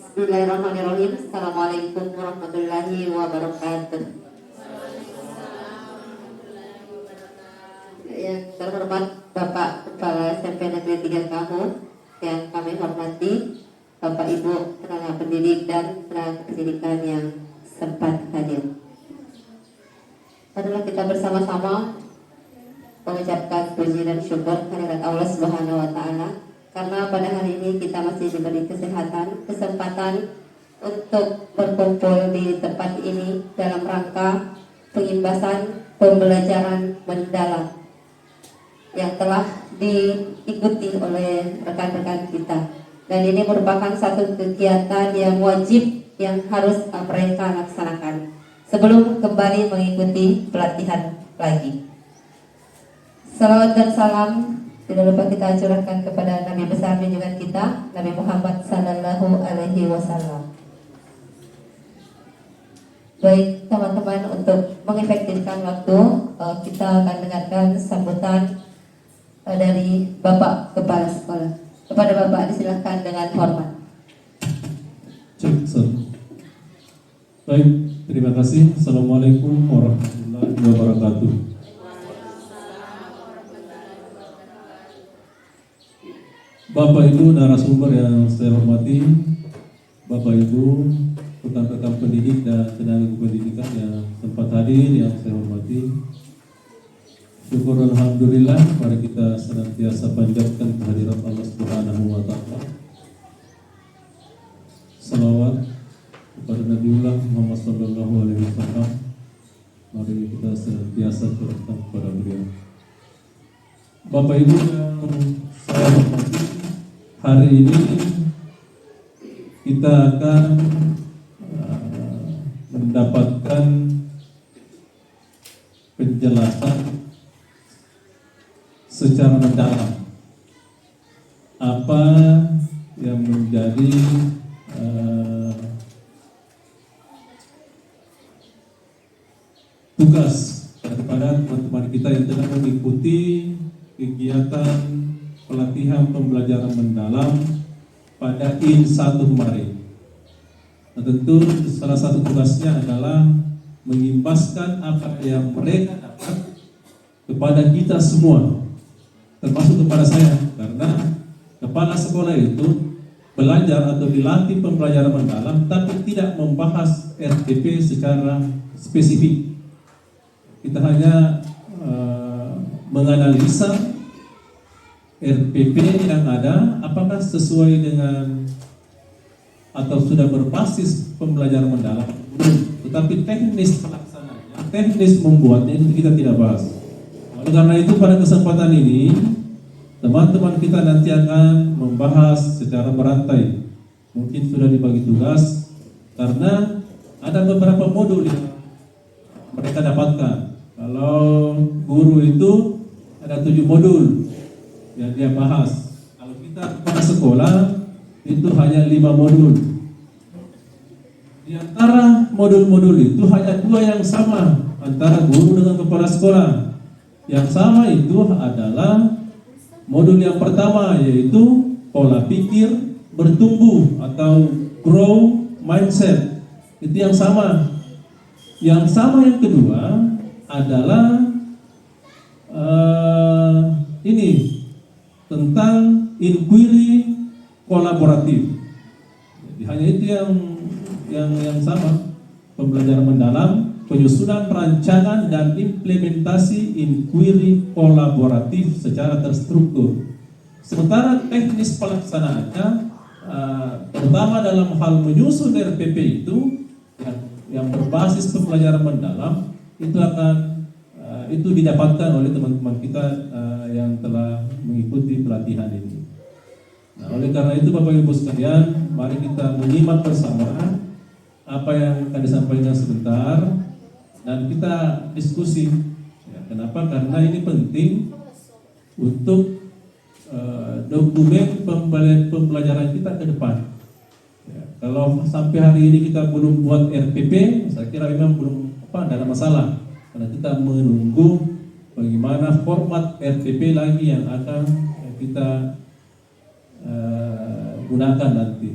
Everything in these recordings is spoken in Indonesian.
Bismillahirrahmanirrahim. Assalamualaikum warahmatullahi wabarakatuh. Yang terhormat Bapak Kepala SMP Negeri 3 Kamu, yang kami hormati Bapak Ibu tenaga pendidik dan tenaga pendidikan yang sempat hadir. Adalah kita bersama-sama mengucapkan puji dan syukur kehadirat Allah Subhanahu wa taala karena pada hari ini kita masih diberi kesempatan untuk berkumpul di tempat ini dalam rangka pengimbasan pembelajaran mendalam yang telah diikuti oleh rekan-rekan kita. Dan ini merupakan satu kegiatan yang wajib yang harus mereka laksanakan sebelum kembali mengikuti pelatihan lagi. Salawat dan salam tidak lupa kita curahkan kepada Nabi besar junjungan kita, Nabi Muhammad Sallallahu Alaihi Wasallam. Baik teman-teman, untuk mengefektifkan waktu, kita akan dengarkan sambutan dari Bapak Kepala Sekolah. Kepada Bapak disilahkan dengan hormat. Baik, terima kasih. Assalamualaikum warahmatullahi wabarakatuh. Bapak Ibu narasumber yang saya hormati, Bapak Ibu rekan-rekan pendidik dan tenaga pendidikan yang sempat hadir yang saya hormati, syukur alhamdulillah, mari kita senantiasa panjatkan kehadirat Allah Subhanahu wa taala. Salawat kepada Nabiullah Muhammad sallallahu alaihi wasallam. Mari kita senantiasa curahkan kepada beliau. Bapak Ibu yang saya hormati, hari ini kita akan mendapatkan penjelasan secara mendalam apa yang menjadi tugas daripada teman-teman kita yang telah mengikuti kegiatan pelatihan pembelajaran mendalam pada IN1 kemarin. Nah, tentu salah satu tugasnya adalah mengimbaskan apa yang mereka dapat kepada kita semua, termasuk kepada saya, karena kepala sekolah itu belajar atau dilatih pembelajaran mendalam tapi tidak membahas RTP secara spesifik. Kita hanya menganalisa RPP yang ada apakah sesuai dengan atau sudah berbasis pembelajaran mendalam, tetapi teknis pelaksananya, teknis membuatnya itu kita tidak bahas. Oleh karena itu pada kesempatan ini teman-teman kita nanti akan membahas secara berantai. Mungkin sudah dibagi tugas karena ada beberapa modul yang mereka dapatkan. Kalau guru itu ada 7 modul yang dia bahas. Kalau kita pada sekolah itu hanya 5 modul. Di antara modul-modul itu hanya 2 yang sama antara guru dengan kepala sekolah. Yang sama itu adalah modul yang pertama, yaitu pola pikir bertumbuh atau grow mindset. Itu yang sama. Yang sama yang kedua adalah ini tentang inquiry kolaboratif. Jadi hanya itu yang sama, pembelajaran mendalam, penyusunan rancangan dan implementasi inquiry kolaboratif secara terstruktur. Sementara teknis pelaksanaannya terutama dalam hal menyusun RPP itu yang berbasis pembelajaran mendalam itu akan itu didapatkan oleh teman-teman kita yang telah mengikuti pelatihan ini. Nah, oleh karena itu Bapak Ibu sekalian, mari kita menyimak bersama apa yang akan disampaikan sebentar dan kita diskusi. Ya, kenapa? Karena ini penting untuk dokumen pembelajaran kita ke depan. Ya, kalau sampai hari ini kita belum buat RPP, saya kira memang belum tidak ada masalah. Karena kita menunggu bagaimana format RPP lagi yang akan kita gunakan nanti.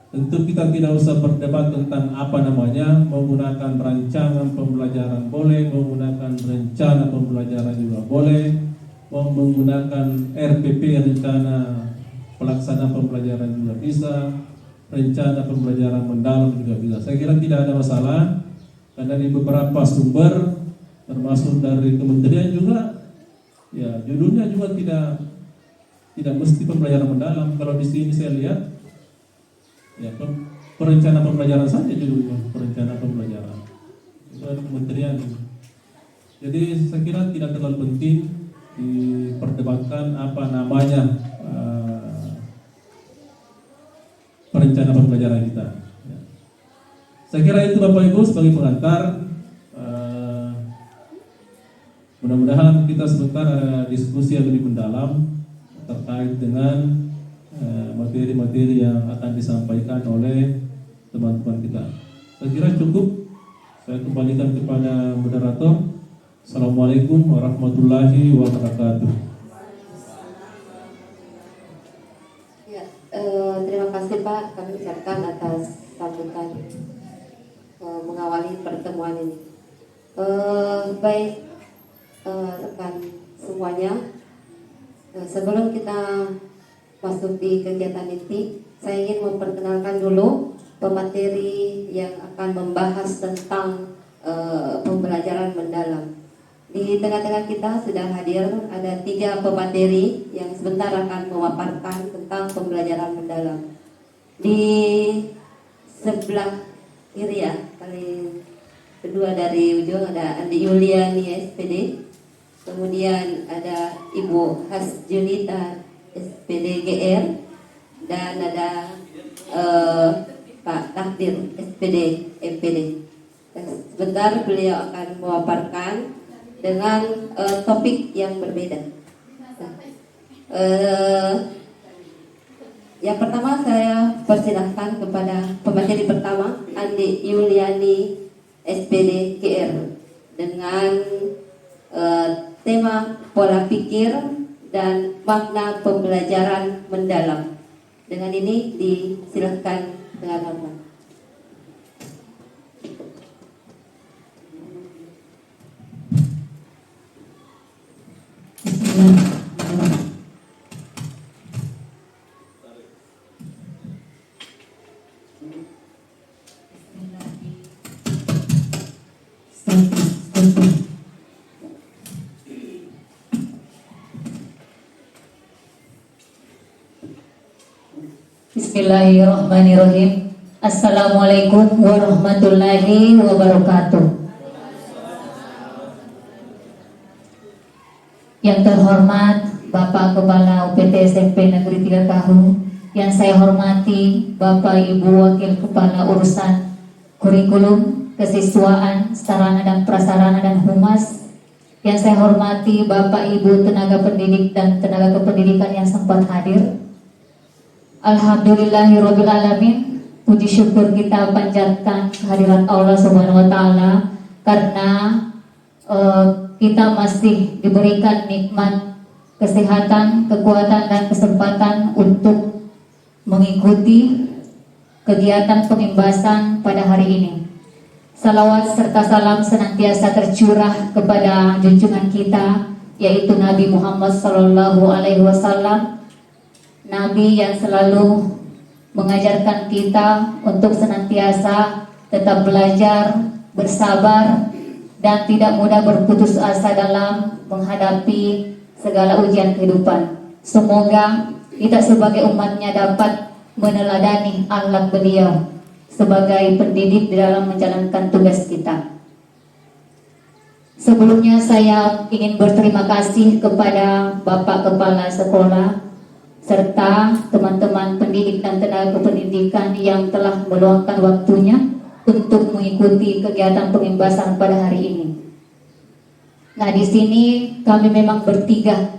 tentu kita tidak usah berdebat tentang apa namanya, menggunakan rancangan pembelajaran boleh, menggunakan rencana pembelajaran juga boleh, mau menggunakan RPP, rencana pelaksana pembelajaran juga bisa, rencana pembelajaran mendalam juga bisa. Saya kira tidak ada masalah, karena di beberapa sumber termasuk dari kementerian juga, ya judulnya juga tidak mesti pembelajaran mendalam. Kalau di sini saya lihat, ya perencana pembelajaran saja judulnya, perencana pembelajaran itu ada kementerian. Jadi saya kira tidak terlalu penting diperdebatkan apa namanya perencana pembelajaran kita. Ya. Saya kira itu Bapak Ibu sebagai pengantar. Mudah-mudahan kita sebentar ada diskusi yang lebih mendalam terkait dengan materi-materi yang akan disampaikan oleh teman-teman kita. Saya kira cukup. Saya kembalikan kepada moderator. Assalamualaikum warahmatullahi wabarakatuh. Ya, terima kasih Pak, kami ucapkan atas sambutan mengawali pertemuan ini. Baik rekan semuanya, sebelum kita masuk di kegiatan inti, saya ingin memperkenalkan dulu pemateri yang akan membahas tentang pembelajaran mendalam. Di tengah-tengah kita sudah hadir ada 3 pemateri yang sebentar akan memaparkan tentang pembelajaran mendalam. Di sebelah kiri ya, paling kedua dari ujung ada Andi Yuliani SPD, kemudian ada Ibu Hasjunita SPD GR, dan ada Pak Takdir SPD MPD. Sebentar beliau akan memaparkan dengan topik yang berbeda. Yang pertama saya persilahkan kepada pemateri pertama, Andi Yuliani SPD GR, dengan tema pola pikir dan makna pembelajaran mendalam. Dengan ini disilakan dengan hormat. Bismillahirrahmanirrahim. Assalamualaikum warahmatullahi wabarakatuh. Yang terhormat Bapak Kepala UPT SMP Negeri 3 Kahu, yang saya hormati Bapak Ibu Wakil Kepala Urusan Kurikulum, Kesiswaan, Sarana dan Prasarana dan Humas, yang saya hormati Bapak Ibu tenaga pendidik dan tenaga kependidikan yang sempat hadir. Alhamdulillahirrabbilalamin, puji syukur kita panjatkan kehadirat Allah Subhanahu wa Ta'ala karena kita masih diberikan nikmat kesehatan, kekuatan dan kesempatan untuk mengikuti kegiatan pengimbasan pada hari ini. Salawat serta salam senantiasa tercurah kepada junjungan kita, yaitu Nabi Muhammad SAW, Nabi yang selalu mengajarkan kita untuk senantiasa tetap belajar, bersabar, dan tidak mudah berputus asa dalam menghadapi segala ujian kehidupan. Semoga kita sebagai umatnya dapat meneladani akhlak beliau sebagai pendidik di dalam menjalankan tugas kita. Sebelumnya saya ingin berterima kasih kepada Bapak Kepala Sekolah serta teman-teman pendidik dan tenaga kependidikan yang telah meluangkan waktunya untuk mengikuti kegiatan pengimbasan pada hari ini. Nah, di sini kami memang bertiga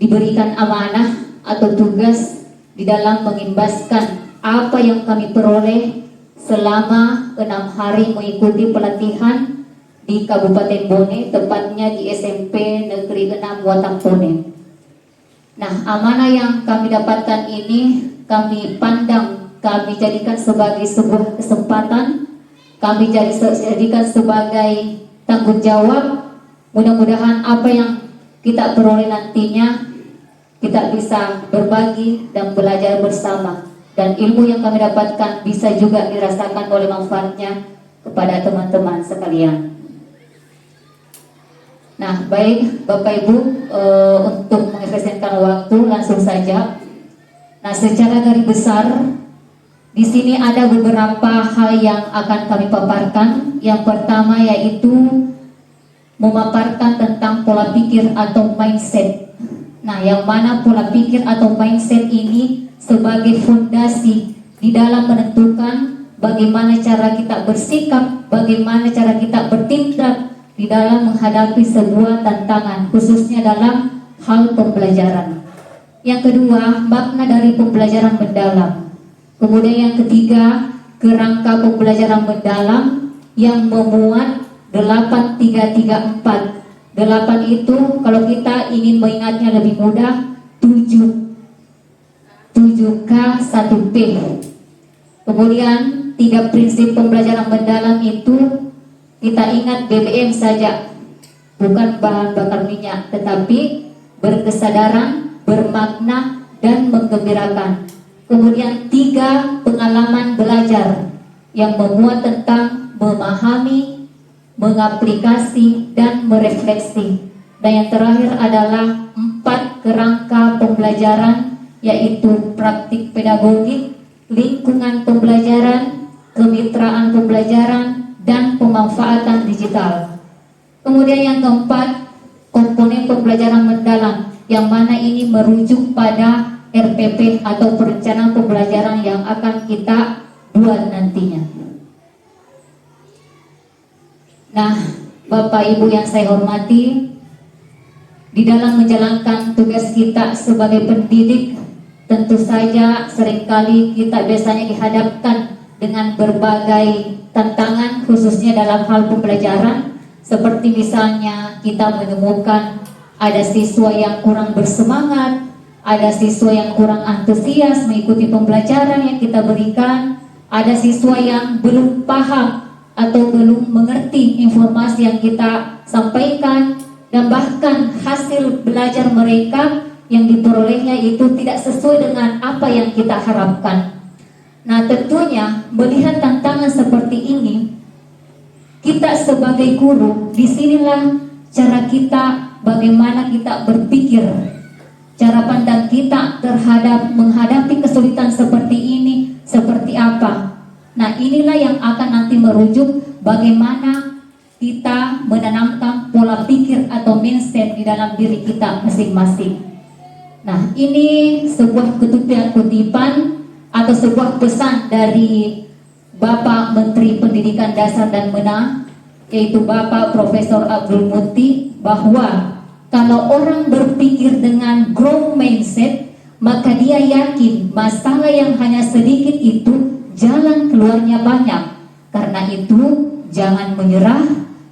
diberikan amanah atau tugas di dalam mengimbaskan apa yang kami peroleh selama 6 hari mengikuti pelatihan di Kabupaten Bone, tepatnya di SMP Negeri 6 Watang Bone. Nah, amanah yang kami dapatkan ini kami pandang kami jadikan sebagai sebuah kesempatan, kami jadikan sebagai tanggung jawab. Mudah-mudahan apa yang kita peroleh nantinya kita bisa berbagi dan belajar bersama, dan ilmu yang kami dapatkan bisa juga dirasakan oleh manfaatnya kepada teman-teman sekalian. Nah, baik Bapak Ibu, untuk mengefisienkan waktu langsung saja. Nah, secara garis besar di sini ada beberapa hal yang akan kami paparkan. Yang pertama yaitu memaparkan tentang pola pikir atau mindset. Nah, yang mana pola pikir atau mindset ini sebagai fondasi di dalam menentukan bagaimana cara kita bersikap, bagaimana cara kita bertindak di dalam menghadapi sebuah tantangan, khususnya dalam hal pembelajaran. Yang kedua, makna dari pembelajaran mendalam. Kemudian yang ketiga, kerangka pembelajaran mendalam yang memuat 8334. 8 itu kalau kita ingin mengingatnya lebih mudah, 7K 1P. Kemudian 3 prinsip pembelajaran mendalam itu kita ingat BBM saja, bukan bahan bakar minyak, tetapi berkesadaran, bermakna, dan menggembirakan. Kemudian 3 pengalaman belajar yang memuat tentang memahami, mengaplikasi, dan merefleksi. Dan yang terakhir adalah 4 kerangka pembelajaran, yaitu praktik pedagogik, lingkungan pembelajaran, kemitraan pembelajaran, dan pemanfaatan digital. Kemudian yang keempat, komponen pembelajaran mendalam, yang mana ini merujuk pada RPP atau perencanaan pembelajaran yang akan kita buat nantinya. Nah, Bapak Ibu yang saya hormati, di dalam menjalankan tugas kita sebagai pendidik, tentu saja seringkali kita biasanya dihadapkan dengan berbagai tantangan, khususnya dalam hal pembelajaran, seperti misalnya kita menemukan ada siswa yang kurang bersemangat, ada siswa yang kurang antusias mengikuti pembelajaran yang kita berikan, ada siswa yang belum paham atau belum mengerti informasi yang kita sampaikan, dan bahkan hasil belajar mereka yang diperolehnya itu tidak sesuai dengan apa yang kita harapkan. Nah, tentunya melihat tantangan seperti ini, kita sebagai guru, disinilah cara kita bagaimana kita berpikir, cara pandang kita terhadap menghadapi kesulitan seperti ini seperti apa. Nah, inilah yang akan nanti merujuk bagaimana kita menanamkan pola pikir atau mindset di dalam diri kita masing-masing. Nah, ini sebuah kutipan atau sebuah pesan dari Bapak Menteri Pendidikan Dasar dan Menengah, yaitu Bapak Profesor Abdul Muti, bahwa kalau orang berpikir dengan growth mindset, maka dia yakin masalah yang hanya sedikit itu jalan keluarnya banyak. Karena itu jangan menyerah,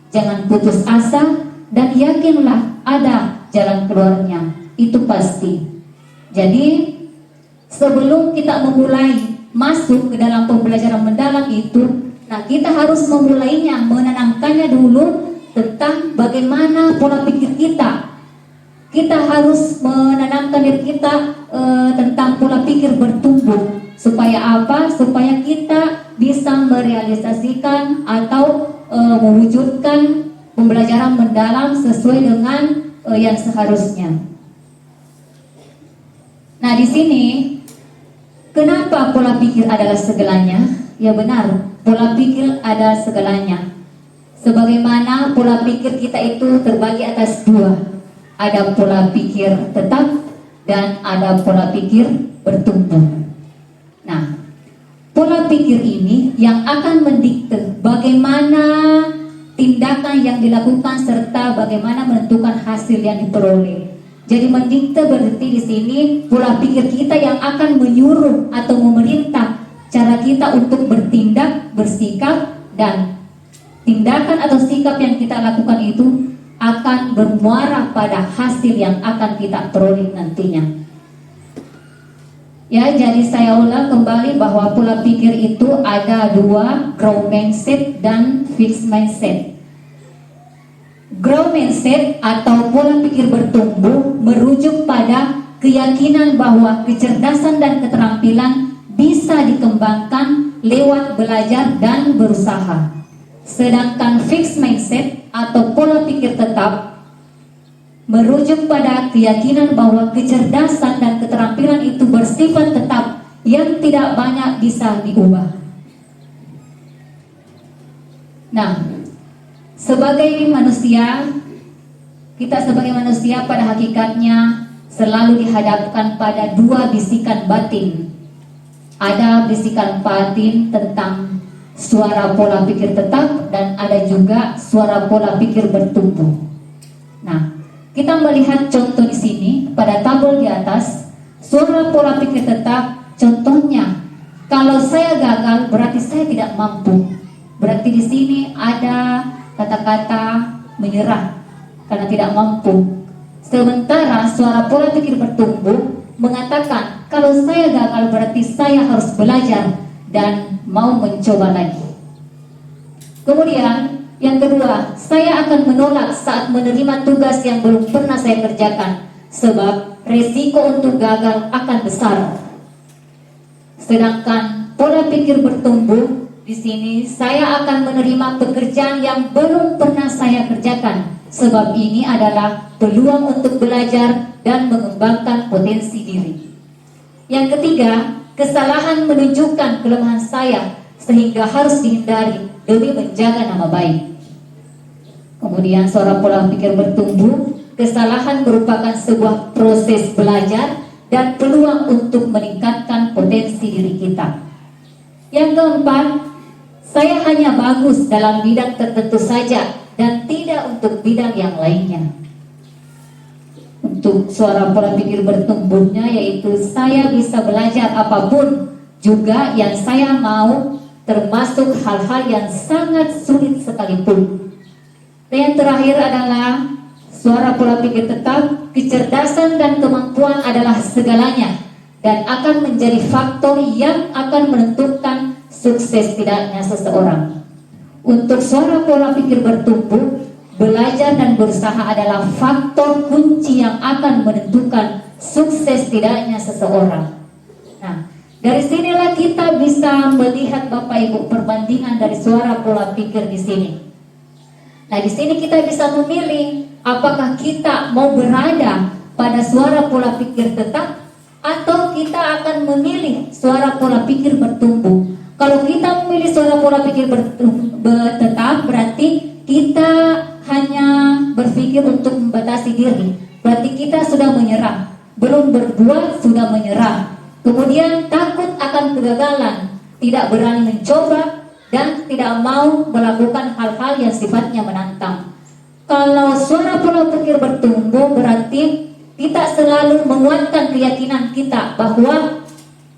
jangan putus asa, dan yakinlah ada jalan keluarnya, itu pasti. Jadi sebelum kita memulai masuk ke dalam pembelajaran mendalam itu, nah kita harus memulainya, menanamkannya dulu tentang bagaimana pola pikir kita. Kita harus menanamkan diri kita tentang pola pikir bertumbuh. Supaya apa? Supaya kita bisa merealisasikan atau mewujudkan pembelajaran mendalam sesuai dengan yang seharusnya. Nah, di sini kenapa pola pikir adalah segalanya? Ya benar, pola pikir adalah segalanya. Sebagaimana pola pikir kita itu terbagi atas 2. Ada pola pikir tetap dan ada pola pikir bertumbuh. Nah, pola pikir ini yang akan mendikte bagaimana tindakan yang dilakukan serta bagaimana menentukan hasil yang diperoleh. Jadi mendikte berarti di sini pola pikir kita yang akan menyuruh atau memerintah cara kita untuk bertindak, bersikap, dan tindakan atau sikap yang kita lakukan itu akan bermuara pada hasil yang akan kita peroleh nantinya. Ya, jadi saya ulang kembali bahwa pola pikir itu ada dua, growth mindset dan fixed mindset. Growth mindset atau pola pikir bertumbuh merujuk pada keyakinan bahwa kecerdasan dan keterampilan bisa dikembangkan lewat belajar dan berusaha. Sedangkan fixed mindset atau pola pikir tetap merujuk pada keyakinan bahwa kecerdasan dan keterampilan itu bersifat tetap yang tidak banyak bisa diubah. Nah, kita sebagai manusia pada hakikatnya selalu dihadapkan pada dua bisikan batin. Ada bisikan batin tentang suara pola pikir tetap dan ada juga suara pola pikir bertumbuh. Nah, kita melihat contoh di sini pada tabel di atas, suara pola pikir tetap. Contohnya, kalau saya gagal berarti saya tidak mampu. Berarti di sini ada kata-kata menyerah karena tidak mampu. Sementara suara pola pikir bertumbuh mengatakan kalau saya gagal berarti saya harus belajar dan mau mencoba lagi. Kemudian yang kedua, saya akan menolak saat menerima tugas yang belum pernah saya kerjakan, sebab resiko untuk gagal akan besar. Sedangkan pola pikir bertumbuh, di sini saya akan menerima pekerjaan yang belum pernah saya kerjakan, sebab ini adalah peluang untuk belajar dan mengembangkan potensi diri. Yang ketiga, kesalahan menunjukkan kelemahan saya, sehingga harus dihindari demi menjaga nama baik. Kemudian suara pola pikir bertumbuh, kesalahan merupakan sebuah proses belajar dan peluang untuk meningkatkan potensi diri kita. Yang keempat, saya hanya bagus dalam bidang tertentu saja dan tidak untuk bidang yang lainnya. Untuk suara pola pikir bertumbuhnya yaitu saya bisa belajar apapun juga yang saya mau, termasuk hal-hal yang sangat sulit sekalipun. Dan yang terakhir adalah suara pola pikir tetap, kecerdasan dan kemampuan adalah segalanya dan akan menjadi faktor yang akan menentukan sukses tidaknya seseorang. Untuk suara pola pikir bertumbuh, belajar dan berusaha adalah faktor kunci yang akan menentukan sukses tidaknya seseorang. Nah, dari sinilah kita bisa melihat Bapak Ibu perbandingan dari suara pola pikir di sini. Nah, di sini kita bisa memilih apakah kita mau berada pada suara pola pikir tetap atau kita akan memilih suara pola pikir bertumbuh. Kalau kita memilih suara pola pikir tetap, berarti kita hanya berpikir untuk membatasi diri. Berarti kita sudah menyerah, belum berbuat sudah menyerah. Kemudian takut akan kegagalan, tidak berani mencoba dan tidak mau melakukan hal-hal yang sifatnya menantang. Kalau suara pola pikir bertumbuh berarti kita selalu menguatkan keyakinan kita bahwa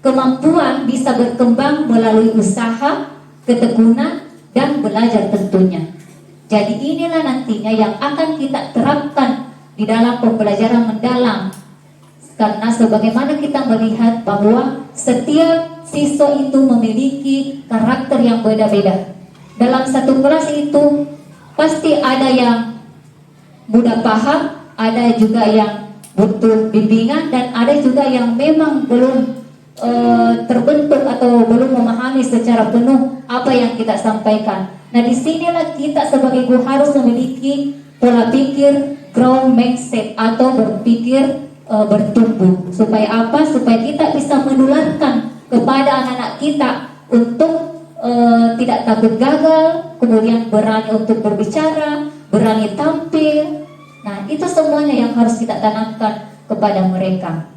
kemampuan bisa berkembang melalui usaha, ketekunan, dan belajar tentunya. Jadi inilah nantinya yang akan kita terapkan di dalam pembelajaran mendalam. Karena sebagaimana kita melihat bahwa setiap siswa itu memiliki karakter yang beda-beda. Dalam satu kelas itu pasti ada yang mudah paham, ada juga yang butuh bimbingan, dan ada juga yang memang belum terbentuk atau belum memahami secara penuh apa yang kita sampaikan. Nah, disinilah kita sebagai guru harus memiliki pola pikir growth mindset atau berpikir bertumbuh. Supaya apa? Supaya kita bisa menularkan kepada anak-anak kita untuk tidak takut gagal, kemudian berani untuk berbicara, berani tampil. Nah, itu semuanya yang harus kita tanamkan kepada mereka.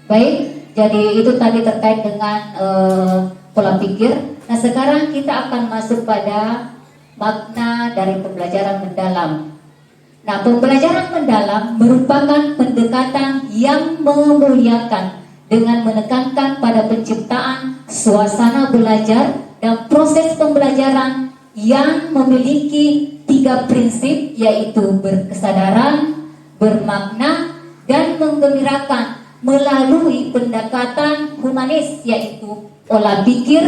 Baik, jadi itu tadi terkait dengan pola pikir. Nah, sekarang kita akan masuk pada makna dari pembelajaran mendalam. Nah, pembelajaran mendalam merupakan pendekatan yang memuliakan dengan menekankan pada penciptaan suasana belajar dan proses pembelajaran yang memiliki 3 prinsip, yaitu berkesadaran, bermakna, dan menggembirakan melalui pendekatan humanis, yaitu olah pikir,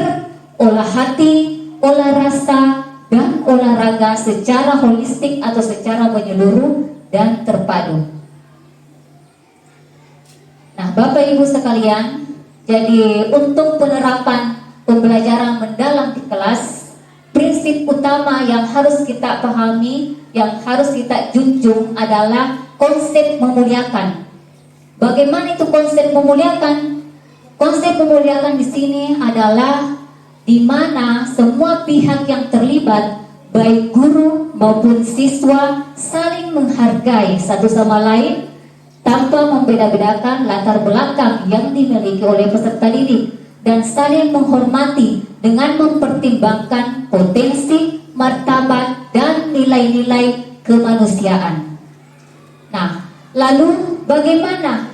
olah hati, olah rasa, dan olahraga secara holistik atau secara menyeluruh dan terpadu. Nah, Bapak Ibu sekalian, jadi untuk penerapan pembelajaran mendalam di kelas, prinsip utama yang harus kita pahami, yang harus kita junjung adalah konsep memuliakan. Bagaimana itu konsep memuliakan? Konsep memuliakan di sini adalah di mana semua pihak yang terlibat, baik guru maupun siswa, saling menghargai satu sama lain tanpa membeda-bedakan latar belakang yang dimiliki oleh peserta didik, dan saling menghormati dengan mempertimbangkan potensi, martabat, dan nilai-nilai kemanusiaan. Nah, lalu bagaimana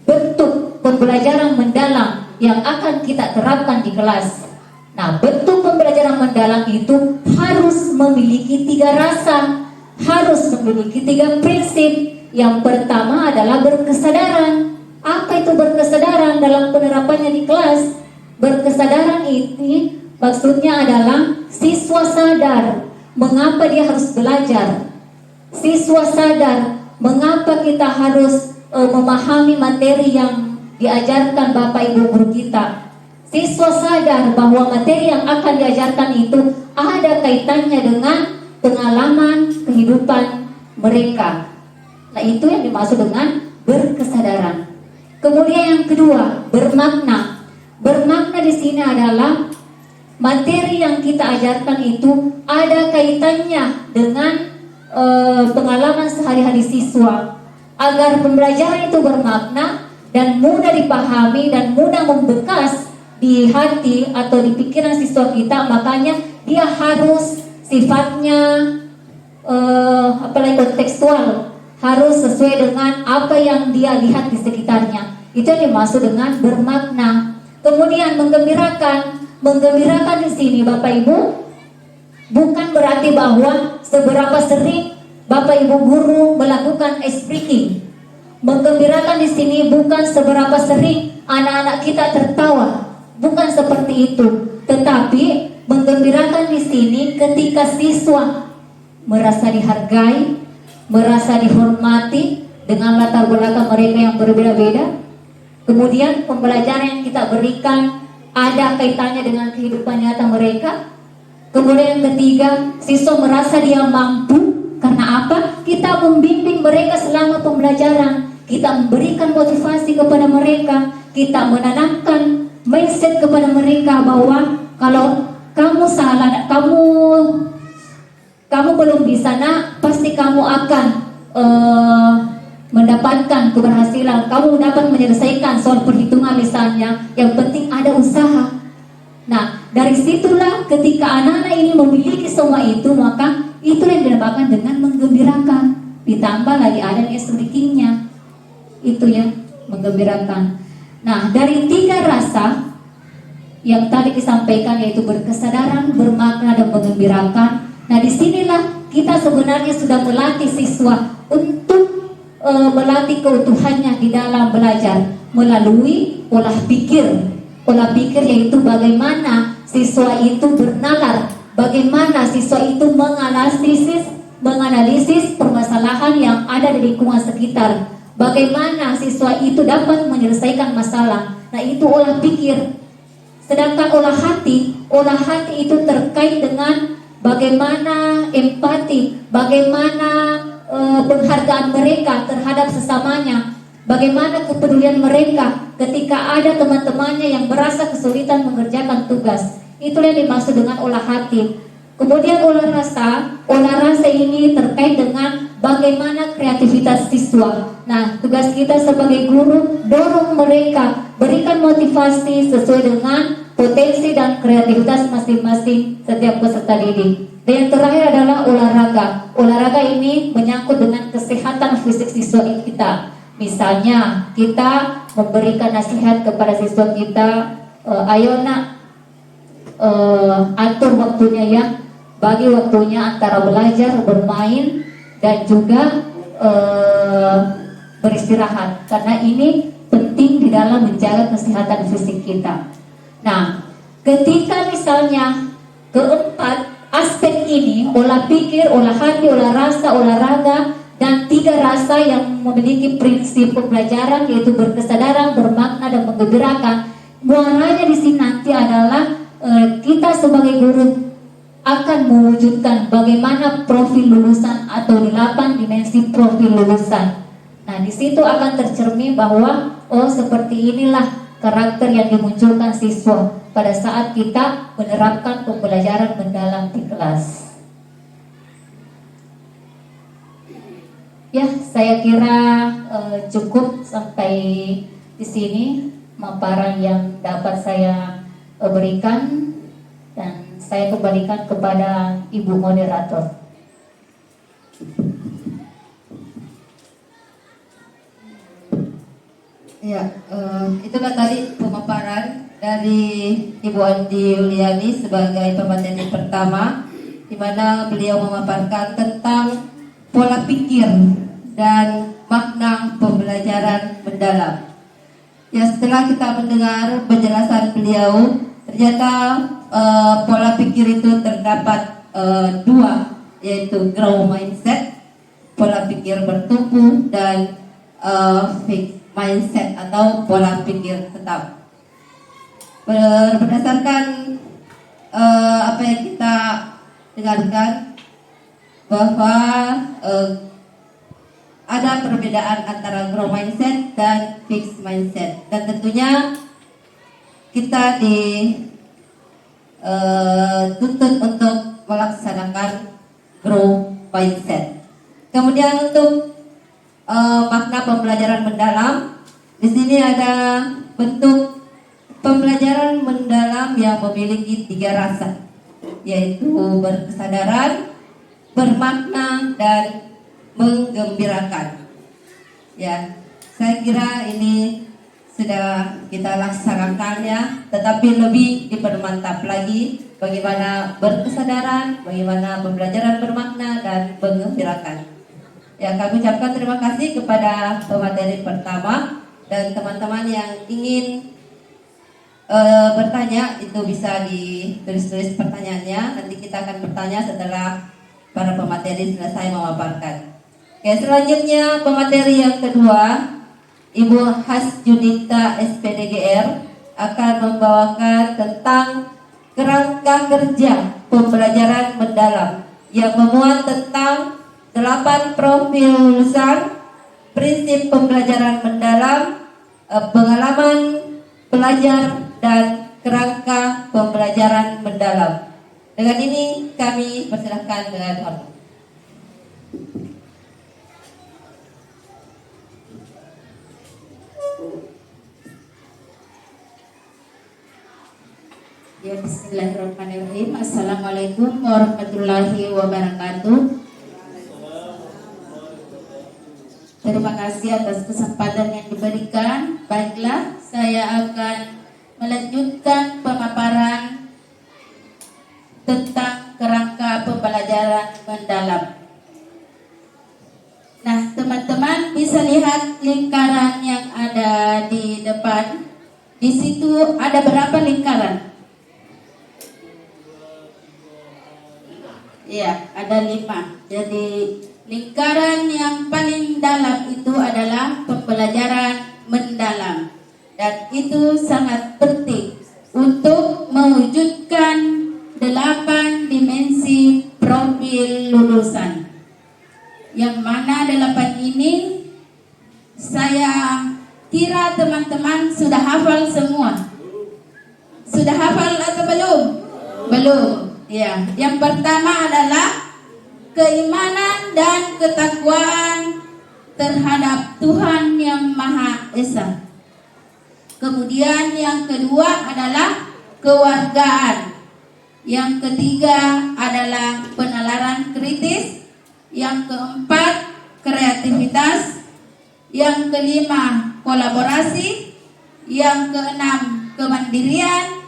bentuk pembelajaran mendalam yang akan kita terapkan di kelas? Nah, bentuk pembelajaran mendalam itu harus memiliki 3 rasa, harus memiliki 3 prinsip. Yang pertama adalah berkesadaran. Apa itu berkesadaran dalam penerapannya di kelas? Berkesadaran ini maksudnya adalah siswa sadar mengapa dia harus belajar. Siswa sadar mengapa kita harus memahami materi yang diajarkan Bapak Ibu guru kita. Siswa sadar bahwa materi yang akan diajarkan itu ada kaitannya dengan pengalaman kehidupan mereka. Nah, itu yang dimaksud dengan berkesadaran. Kemudian yang kedua, bermakna. Bermakna di sini adalah materi yang kita ajarkan itu ada kaitannya dengan pengalaman sehari-hari siswa. Agar pembelajaran itu bermakna dan mudah dipahami dan mudah membekas di hati atau di pikiran siswa kita, makanya dia harus sifatnya apalagi kontekstual, harus sesuai dengan apa yang dia lihat di sekitarnya. Itu yang dimaksud dengan bermakna. Kemudian menggembirakan. Menggembirakan di sini Bapak Ibu bukan berarti bahwa seberapa sering Bapak Ibu guru melakukan ice breaking. Menggembirakan di sini bukan seberapa sering anak-anak kita tertawa. Bukan seperti itu, tetapi menggembirakan di sini ketika siswa merasa dihargai, merasa dihormati dengan latar belakang mereka yang berbeda-beda. Kemudian pembelajaran yang kita berikan ada kaitannya dengan kehidupan nyata mereka. Kemudian yang ketiga, siswa merasa dia mampu. Karena apa? Kita membimbing mereka selama pembelajaran. Kita memberikan motivasi kepada mereka. Kita menanamkan mindset kepada mereka bahwa kalau kamu salah, kamu belum di sana, pasti kamu akan mendapatkan keberhasilan. Kamu dapat menyelesaikan soal perhitungan misalnya. Yang penting ada usaha. Nah, dari situlah ketika anak-anak ini memiliki semua itu, maka itu yang dinamakan dengan menggembirakan. Ditambah lagi ada speakingnya, itu ya menggembirakan. Nah, dari 3 rasa yang tadi disampaikan, yaitu berkesadaran, bermakna, dan menggembirakan. Nah, disinilah kita sebenarnya sudah melatih siswa untuk melatih keutuhannya di dalam belajar melalui olah pikir. Olah pikir yaitu bagaimana siswa itu bernalar, bagaimana siswa itu menganalisis permasalahan yang ada di lingkungan sekitar. Bagaimana siswa itu dapat menyelesaikan masalah. Nah, itu olah pikir. Sedangkan olah hati itu terkait dengan bagaimana empati, bagaimana penghargaan mereka terhadap sesamanya, bagaimana kepedulian mereka ketika ada teman-temannya yang merasa kesulitan mengerjakan tugas. Itulah yang dimaksud dengan olah hati. Kemudian olah rasa ini terkait dengan bagaimana kreativitas siswa. Nah, tugas kita sebagai guru, dorong mereka, berikan motivasi sesuai dengan potensi dan kreativitas masing-masing setiap peserta didik. Dan yang terakhir adalah olahraga. Olahraga ini menyangkut dengan kesehatan fisik siswa kita. Misalnya, kita memberikan nasihat kepada siswa kita, ayo nak, atur waktunya ya, bagi waktunya antara belajar, bermain, dan juga beristirahat karena ini penting di dalam menjaga kesehatan fisik kita. Nah, ketika misalnya keempat aspek ini, olah pikir, olah hati, olah rasa, olahraga, dan 3 rasa yang memiliki prinsip pembelajaran yaitu berkesadaran, bermakna, dan menggembirakan, muaranya di sini nanti adalah kita sebagai guru akan mewujudkan bagaimana profil lulusan atau 8 dimensi profil lulusan. Nah, di situ akan tercermin bahwa seperti inilah karakter yang dimunculkan siswa pada saat kita menerapkan pembelajaran mendalam di kelas. Ya, saya kira cukup sampai di sini paparan yang dapat saya berikan, dan saya kembalikan kepada Ibu Moderator. Ya, itulah tadi pemaparan dari Ibu Andi Yuliani sebagai pemateri pertama, di mana beliau memaparkan tentang pola pikir dan makna pembelajaran mendalam. Ya, setelah kita mendengar penjelasan beliau, ternyata pola pikir itu terdapat 2, yaitu growth mindset, pola pikir bertumbuh, dan fixed mindset atau pola pikir tetap. Berdasarkan apa yang kita dengarkan, bahwa ada perbedaan antara growth mindset dan fixed mindset, dan tentunya kita dituntut untuk melaksanakan growth mindset. Kemudian untuk makna pembelajaran mendalam, di sini ada bentuk pembelajaran mendalam yang memiliki 3 rasa, yaitu berkesadaran, bermakna, dan menggembirakan. Ya, saya kira ini sudah kita laksanakannya, tetapi lebih dipermantap lagi bagaimana berkesadaran, bagaimana pembelajaran bermakna, dan menggembirakan. Ya, kami ucapkan terima kasih kepada pemateri pertama, dan teman-teman yang ingin bertanya itu bisa ditulis-tulis pertanyaannya. Nanti kita akan bertanya setelah para pemateri selesai memaparkan. Oke, selanjutnya pemateri yang kedua, Ibu Hasjunita SPDGR akan membawakan tentang kerangka kerja pembelajaran mendalam yang memuat tentang 8 profil lulusan, prinsip pembelajaran mendalam, pengalaman belajar, dan kerangka pembelajaran mendalam. Dengan ini kami persilahkan dengan hormat. Ya, bismillahirrahmanirrahim. Assalamualaikum warahmatullahi wabarakatuh. Terima kasih atas kesempatan yang diberikan. Baiklah, saya akan melanjutkan pemaparan tentang kerangka pembelajaran mendalam. Nah, teman-teman bisa lihat lingkaran yang ada di depan. Di situ ada berapa lingkaran? Ya, ada 5. Jadi lingkaran yang paling dalam itu adalah pembelajaran mendalam, dan itu sangat penting untuk mewujudkan 8 dimensi profil lulusan. Yang mana 8 ini saya kira teman-teman sudah hafal semua. Sudah hafal atau belum? Belum. Ya, yang pertama adalah keimanan dan ketakwaan terhadap Tuhan Yang Maha Esa. Kemudian yang kedua adalah kewargaan. Yang ketiga adalah penalaran kritis. Yang keempat, kreativitas. Yang kelima, kolaborasi. Yang keenam, kemandirian.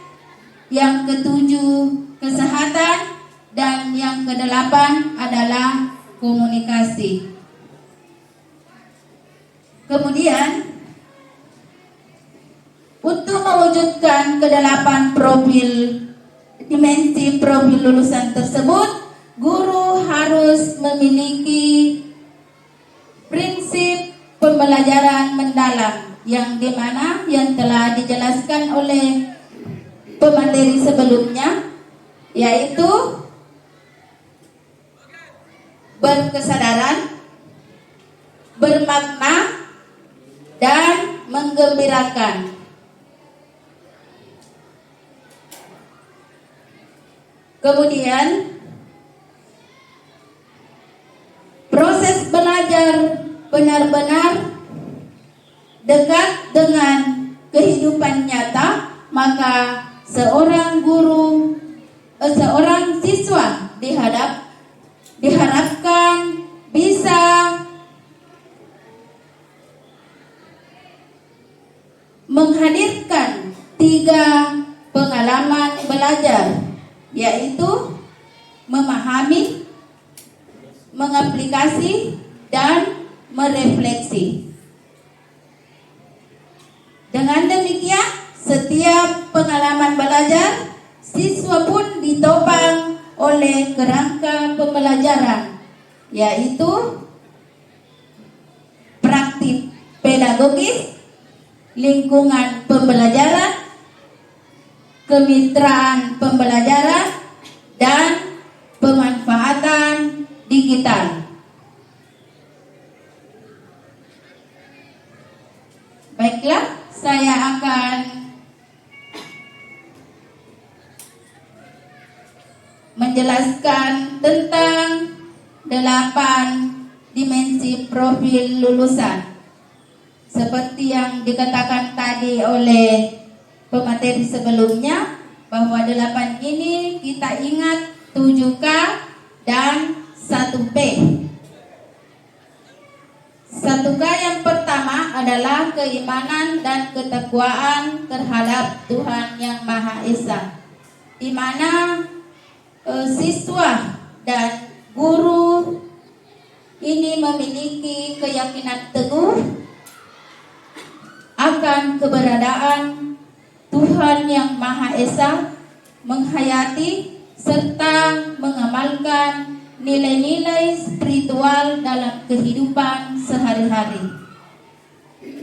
Yang ketujuh, kesehatan. Dan yang kedelapan adalah komunikasi. Kemudian untuk mewujudkan kedelapan dimensi profil lulusan tersebut, guru harus memiliki prinsip pembelajaran mendalam yang dimana yang telah dijelaskan oleh pemateri sebelumnya, yaitu berkesadaran, bermakna, dan menggembirakan. Kemudian proses belajar benar-benar dekat dengan kehidupan nyata, maka seorang siswa diharapkan bisa menghadirkan 3 pengalaman belajar, yaitu memahami, mengaplikasi, dan merefleksi. Dengan demikian, setiap pengalaman belajar, siswa pun ditopang oleh kerangka pembelajaran, yaitu praktik pedagogis, lingkungan pembelajaran, kemitraan pembelajaran, dan pemanfaatan digital. Baiklah, saya akan menjelaskan tentang 8 dimensi profil lulusan. Seperti yang dikatakan tadi oleh pemateri sebelumnya, bahwa 8 ini kita ingat 7K dan 1P. 1K yang pertama adalah keimanan dan ketakwaan terhadap Tuhan Yang Maha Esa, di mana siswa dan guru ini memiliki keyakinan teguh akan keberadaan Tuhan Yang Maha Esa, menghayati serta mengamalkan nilai-nilai spiritual dalam kehidupan sehari-hari.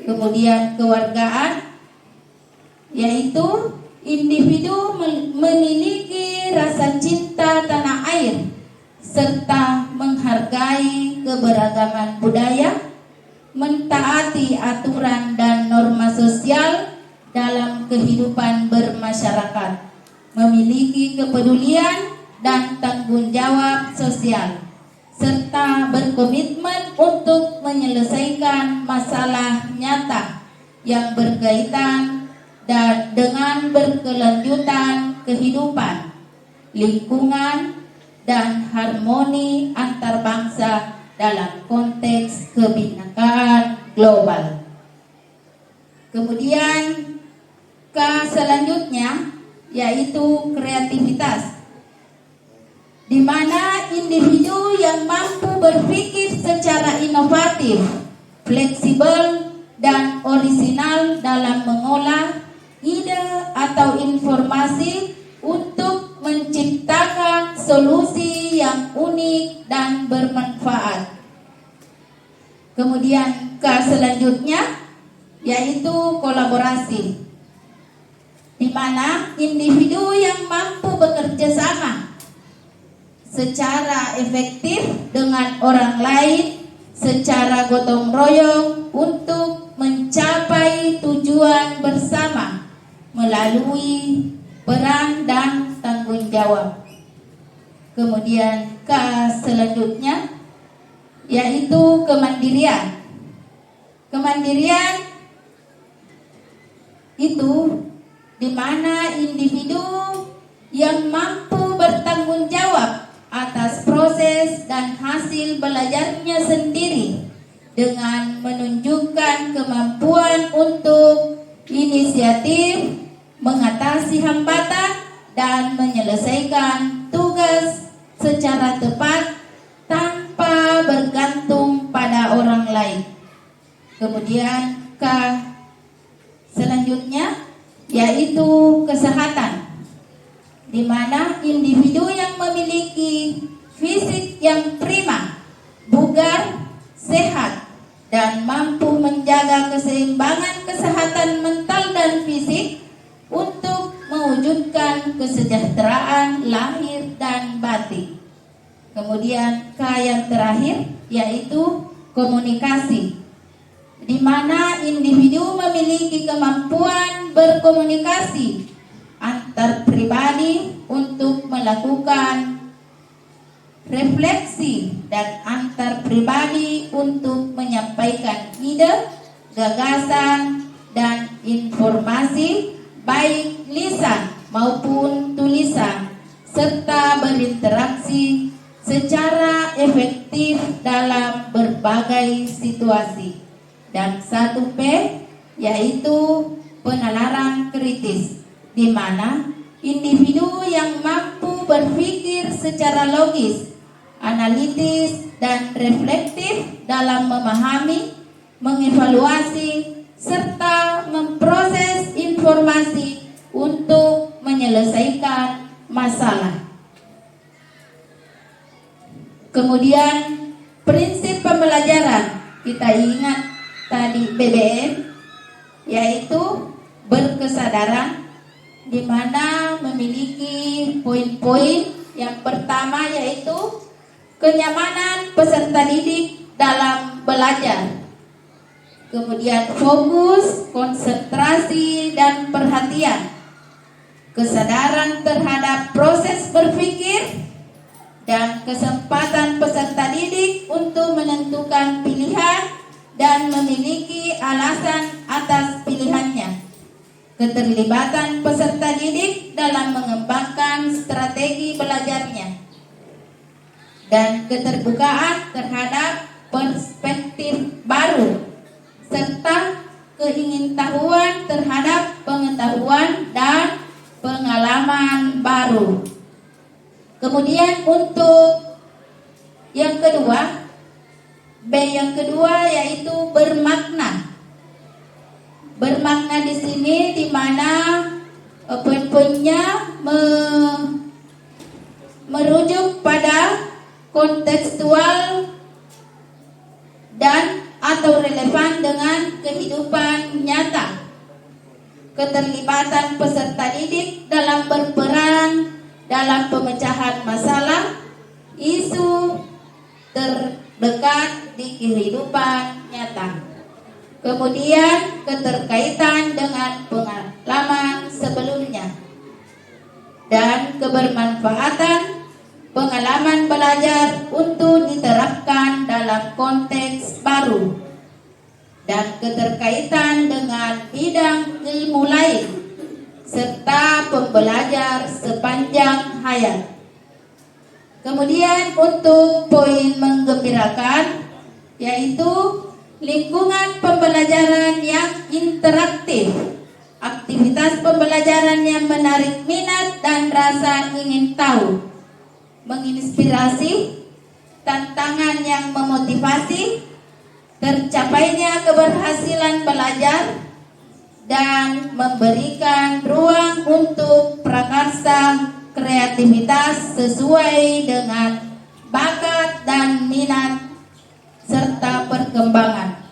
Kemudian kewargaan, yaitu individu memiliki rasa cinta tanah air serta menghargai keberagaman budaya, mentaati aturan dan norma sosial dalam kehidupan bermasyarakat, memiliki kepedulian dan tanggung jawab sosial, serta berkomitmen untuk menyelesaikan masalah nyata yang berkaitan dengan berkelanjutan kehidupan, lingkungan, dan harmoni antar bangsa dalam konteks kebinekaan global. Kemudian selanjutnya yaitu kreativitas, di mana individu yang mampu berpikir secara inovatif, fleksibel, dan orisinal dalam mengolah ide atau informasi untuk menciptakan solusi yang unik dan bermanfaat. Kemudian selanjutnya yaitu kolaborasi, di mana individu yang mampu bekerja sama secara efektif dengan orang lain secara gotong royong untuk mencapai tujuan bersama melalui peran dan tanggung jawab. Kemudian selanjutnya yaitu kemandirian. Kemandirian itu di mana individu yang mampu bertanggung jawab atas proses dan hasil belajarnya sendiri dengan menunjukkan kemampuan untuk inisiatif, mengatasi hambatan, dan menyelesaikan tugas secara tepat tanpa bergantung pada orang lain. Kemudian selanjutnya yaitu kesehatan, di mana individu yang memiliki fisik yang prima, bugar, sehat, dan mampu menjaga keseimbangan kesehatan mental dan fisik untuk mewujudkan kesejahteraan lahir dan batin. Kemudian yang terakhir yaitu komunikasi, di mana individu memiliki kemampuan berkomunikasi antar pribadi untuk melakukan refleksi dan antar pribadi untuk menyampaikan ide, gagasan, dan informasi baik lisan maupun tulisan, serta berinteraksi secara efektif dalam berbagai situasi. Dan 1P yaitu penalaran kritis, di mana individu yang mampu berpikir secara logis, analitis, dan reflektif dalam memahami, mengevaluasi, serta memproses informasi untuk menyelesaikan masalah. Kemudian prinsip pembelajaran, kita ingat tadi BBM, yaitu berkesadaran, di mana memiliki poin-poin. Yang pertama yaitu kenyamanan peserta didik dalam belajar. Kemudian fokus, konsentrasi, dan perhatian. Kesadaran terhadap proses berpikir dan kesempatan peserta didik untuk menentukan pilihan dan memiliki alasan atas pilihannya. Keterlibatan peserta didik dalam mengembangkan strategi belajarnya, dan keterbukaan terhadap perspektif baru, serta keingintahuan terhadap pengetahuan dan pengalaman baru. Kemudian untuk yang kedua, B yang kedua yaitu bermakna. Bermakna di sini di mana poin-poinnya merujuk pada kontekstual dan atau relevan dengan kehidupan nyata. Keterlibatan peserta didik dalam berperan dalam pemecahan masalah, isu terdekat di kehidupan nyata. Kemudian keterkaitan dengan pengalaman sebelumnya, dan kebermanfaatan pengalaman belajar untuk diterapkan dalam konteks baru, dan keterkaitan dengan bidang ilmu lain, serta pembelajar sepanjang hayat. Kemudian untuk poin menggembirakan yaitu lingkungan pembelajaran yang interaktif, aktivitas pembelajaran yang menarik minat dan rasa ingin tahu, menginspirasi, tantangan yang memotivasi, tercapainya keberhasilan belajar, dan memberikan ruang untuk prakarsa kreativitas sesuai dengan bakat dan minat serta perkembangan.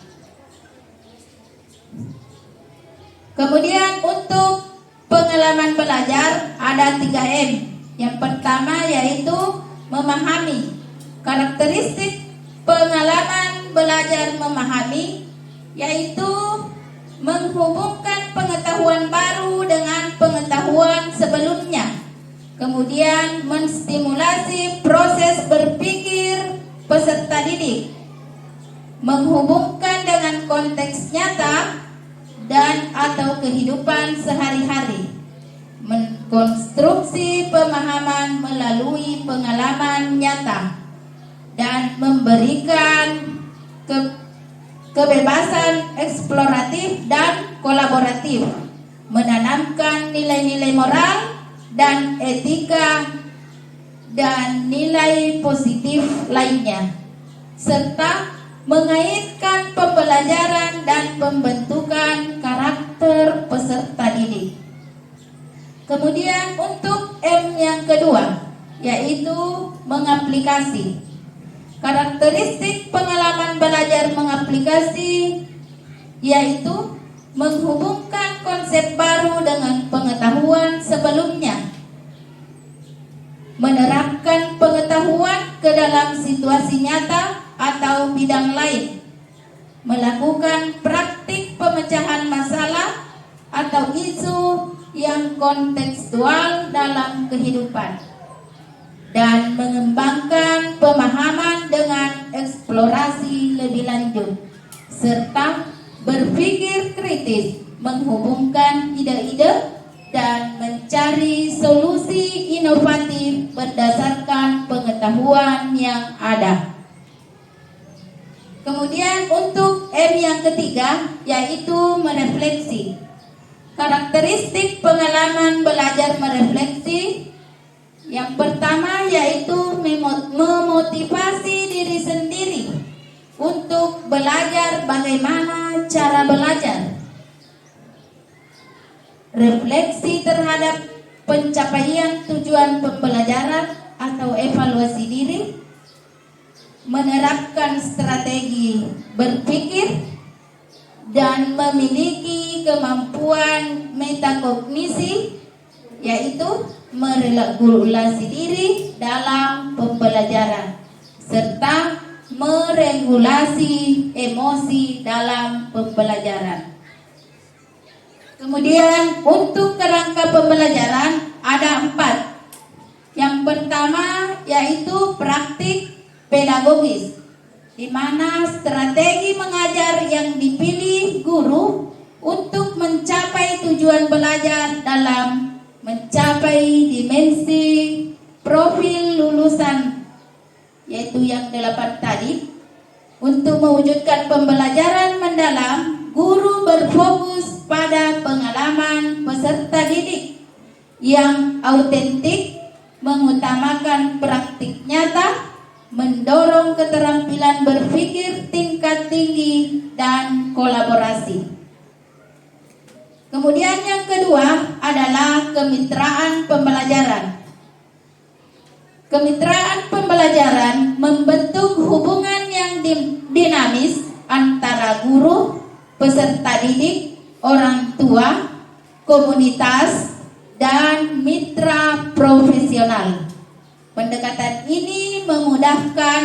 Kemudian untuk pengalaman belajar ada 3M. Yang pertama yaitu memahami. Karakteristik pengalaman belajar memahami yaitu menghubungkan pengetahuan baru dengan pengetahuan sebelumnya. Kemudian menstimulasi proses berpikir peserta didik, menghubungkan dengan konteks nyata dan atau kehidupan sehari-hari, mengkonstruksi pemahaman melalui pengalaman nyata, dan memberikan kebebasan eksploratif dan kolaboratif, menanamkan nilai-nilai moral dan etika dan nilai positif lainnya, serta mengaitkan pembelajaran dan pembentukan karakter peserta didik. Kemudian untuk M yang kedua, yaitu mengaplikasi. Karakteristik pengalaman belajar mengaplikasi yaitu menghubungkan konsep baru dengan pengetahuan sebelumnya, menerapkan pengetahuan ke dalam situasi nyata atau bidang lain, melakukan praktik pemecahan masalah atau isu yang kontekstual dalam kehidupan, dan mengembangkan pemahaman dengan eksplorasi lebih lanjut, serta berpikir kritis, menghubungkan ide-ide dan mencari solusi inovatif berdasarkan pengetahuan yang ada. Kemudian untuk M yang ketiga, yaitu merefleksi. Karakteristik pengalaman belajar merefleksi yang pertama yaitu memotivasi diri sendiri untuk belajar bagaimana cara belajar. Refleksi terhadap pencapaian tujuan pembelajaran atau evaluasi diri, menerapkan strategi berpikir, dan memiliki kemampuan metakognisi, yaitu meregulasi diri dalam pembelajaran serta meregulasi emosi dalam pembelajaran. Kemudian untuk kerangka pembelajaran ada 4. Yang pertama yaitu praktik pedagogis, di mana strategi mengajar yang dipilih guru untuk mencapai tujuan belajar dalam mencapai dimensi profil lulusan, yaitu yang 8 tadi. Untuk mewujudkan pembelajaran mendalam, guru berfokus pada pengalaman peserta didik yang autentik, mengutamakan praktik nyata, mendorong keterampilan berpikir tingkat tinggi dan kolaborasi. Kemudian yang kedua adalah kemitraan pembelajaran. Kemitraan pembelajaran membentuk hubungan yang dinamis antara guru, peserta didik, orang tua, komunitas, dan mitra profesional. Pendekatan ini memudahkan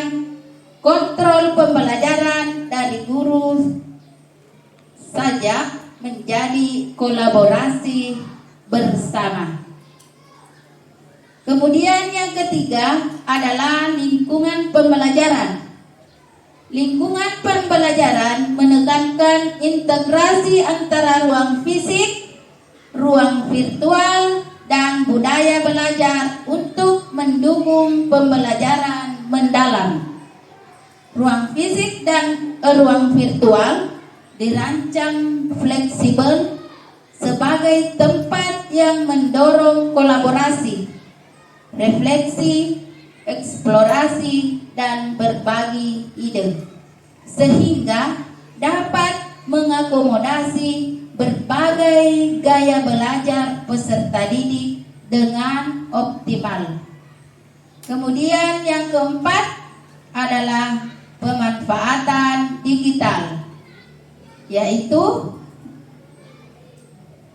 kontrol pembelajaran dari guru saja menjadi kolaborasi bersama. Kemudian yang ketiga adalah lingkungan pembelajaran. Lingkungan pembelajaran menekankan integrasi antara ruang fisik, ruang virtual, dan budaya belajar untuk mendukung pembelajaran mendalam. Ruang fisik dan ruang virtual dirancang fleksibel sebagai tempat yang mendorong kolaborasi, refleksi, eksplorasi, dan berbagi ide, sehingga dapat mengakomodasi berbagai gaya belajar peserta didik dengan optimal. Kemudian yang keempat adalah pemanfaatan digital, yaitu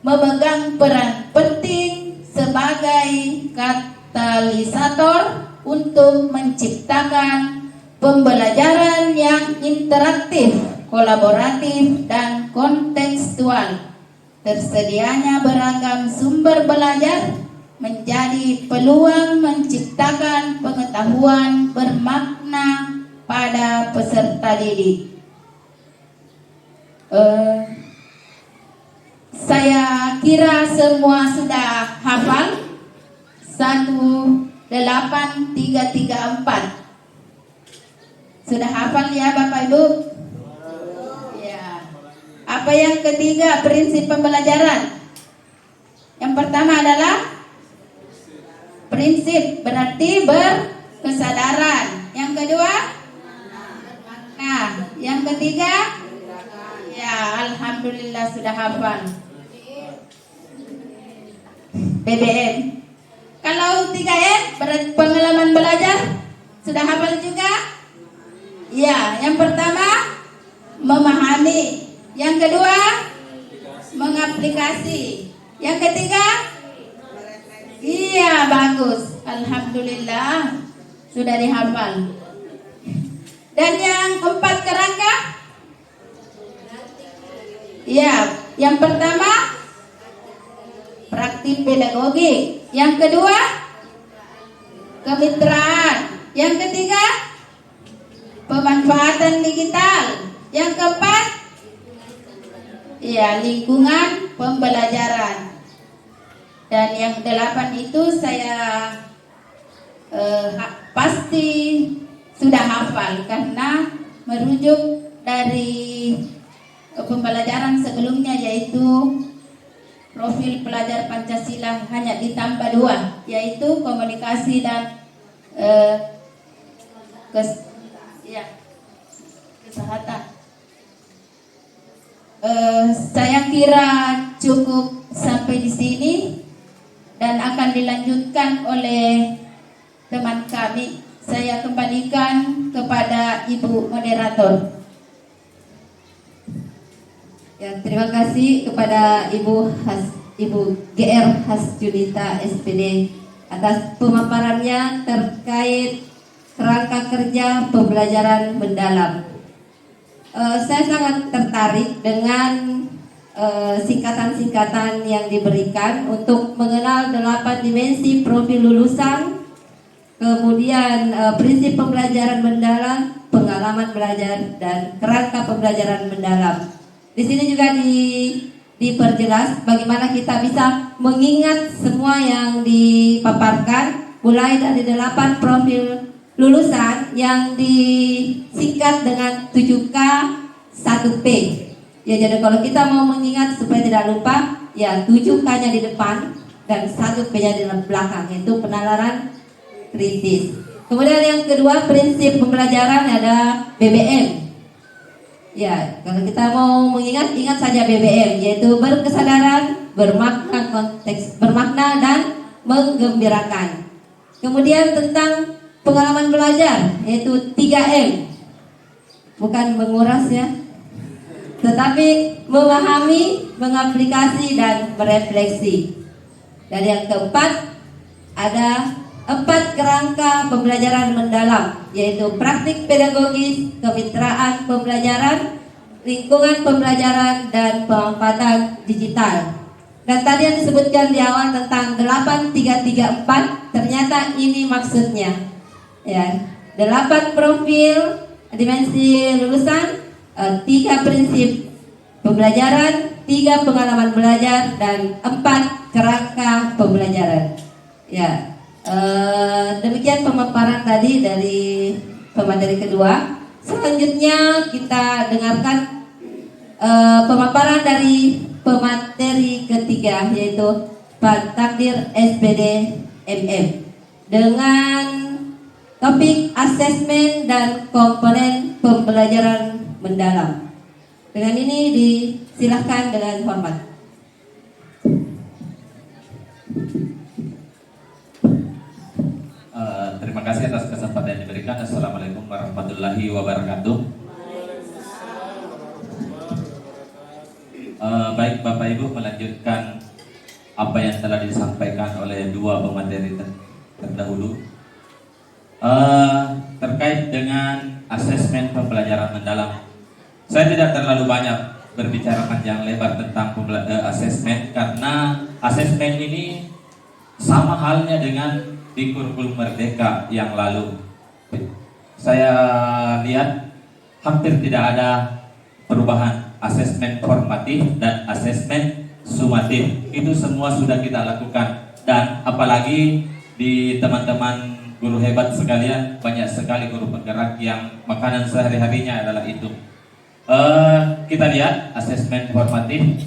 memegang peran penting sebagai katalisator untuk menciptakan pembelajaran yang interaktif, kolaboratif, dan kontekstual. Tersedianya beragam sumber belajar menjadi peluang menciptakan pengetahuan bermakna pada peserta didik. Saya kira semua sudah hafal 18334. Sudah hafal ya Bapak Ibu? Ya. Apa yang ketiga, prinsip pembelajaran? Yang pertama adalah prinsip, berarti berkesadaran. Yang kedua, Nah, yang ketiga, ya alhamdulillah sudah hafal. BBM. Kalau 3M, pengalaman belajar, sudah hafal juga? Ya, yang pertama memahami, yang kedua mengaplikasi, yang ketiga iya bagus, alhamdulillah sudah dihafal. Dan yang keempat kerangka, ya, yang pertama praktik pedagogik, yang kedua kemitraan, yang ketiga pemanfaatan digital, yang keempat ya lingkungan pembelajaran. Dan yang 8 itu saya pasti sudah hafal karena merujuk dari pembelajaran sebelumnya, yaitu profil pelajar Pancasila hanya ditambah 2, yaitu komunikasi dan kesehatan. Saya kira cukup sampai di sini dan akan dilanjutkan oleh teman kami. Saya kembalikan kepada Ibu Moderator. Ya, terima kasih kepada Ibu GR Hasjunita SPD atas pemaparannya terkait kerangka kerja pembelajaran mendalam. Saya sangat tertarik dengan singkatan-singkatan yang diberikan untuk mengenal 8 dimensi profil lulusan, kemudian prinsip pembelajaran mendalam, pengalaman belajar, dan kerangka pembelajaran mendalam. Di sini juga diperjelas bagaimana kita bisa mengingat semua yang dipaparkan, mulai dari 8 profil lulusan yang disingkat dengan 7K 1P. Ya, jadi kalau kita mau mengingat supaya tidak lupa, ya 7K-nya di depan dan 1P-nya di belakang, yaitu penalaran kritis. Kemudian yang kedua, prinsip pembelajaran ada BBM. Ya, kalau kita mau mengingat, ingat saja BBM, yaitu berkesadaran, bermakna dan menggembirakan. Kemudian tentang pengalaman belajar, yaitu 3M, bukan menguras ya, tetapi memahami, mengaplikasi, dan merefleksi. Dan yang keempat, ada 4 kerangka pembelajaran mendalam, yaitu praktik pedagogis, kemitraan pembelajaran, lingkungan pembelajaran, dan pemanfaatan digital. Dan tadi yang disebutkan di awal tentang 8334, ternyata ini maksudnya. Ya, 8 profil dimensi lulusan, 3 prinsip pembelajaran, 3 pengalaman belajar, dan 4 kerangka pembelajaran. Ya, demikian pemaparan tadi dari pemateri kedua. Selanjutnya kita dengarkan pemaparan dari pemateri ketiga, yaitu Pak Takdir SPD MM, dengan topik asesmen dan komponen pembelajaran mendalam. Dengan ini disilahkan dengan hormat. Terima kasih atas kesempatan yang diberikan. Assalamualaikum warahmatullahi wabarakatuh. Baik Bapak Ibu, melanjutkan apa yang telah disampaikan oleh 2 pemateri terdahulu terkait dengan asesmen pembelajaran mendalam. Saya tidak terlalu banyak berbicara panjang lebar tentang asesmen, karena asesmen ini sama halnya dengan di kurikulum Merdeka yang lalu. Saya lihat hampir tidak ada perubahan. Asesmen formatif dan asesmen sumatif itu semua sudah kita lakukan, dan apalagi di teman-teman guru hebat sekalian, banyak sekali guru penggerak yang makanan sehari-harinya adalah itu. Kita lihat asesmen formatif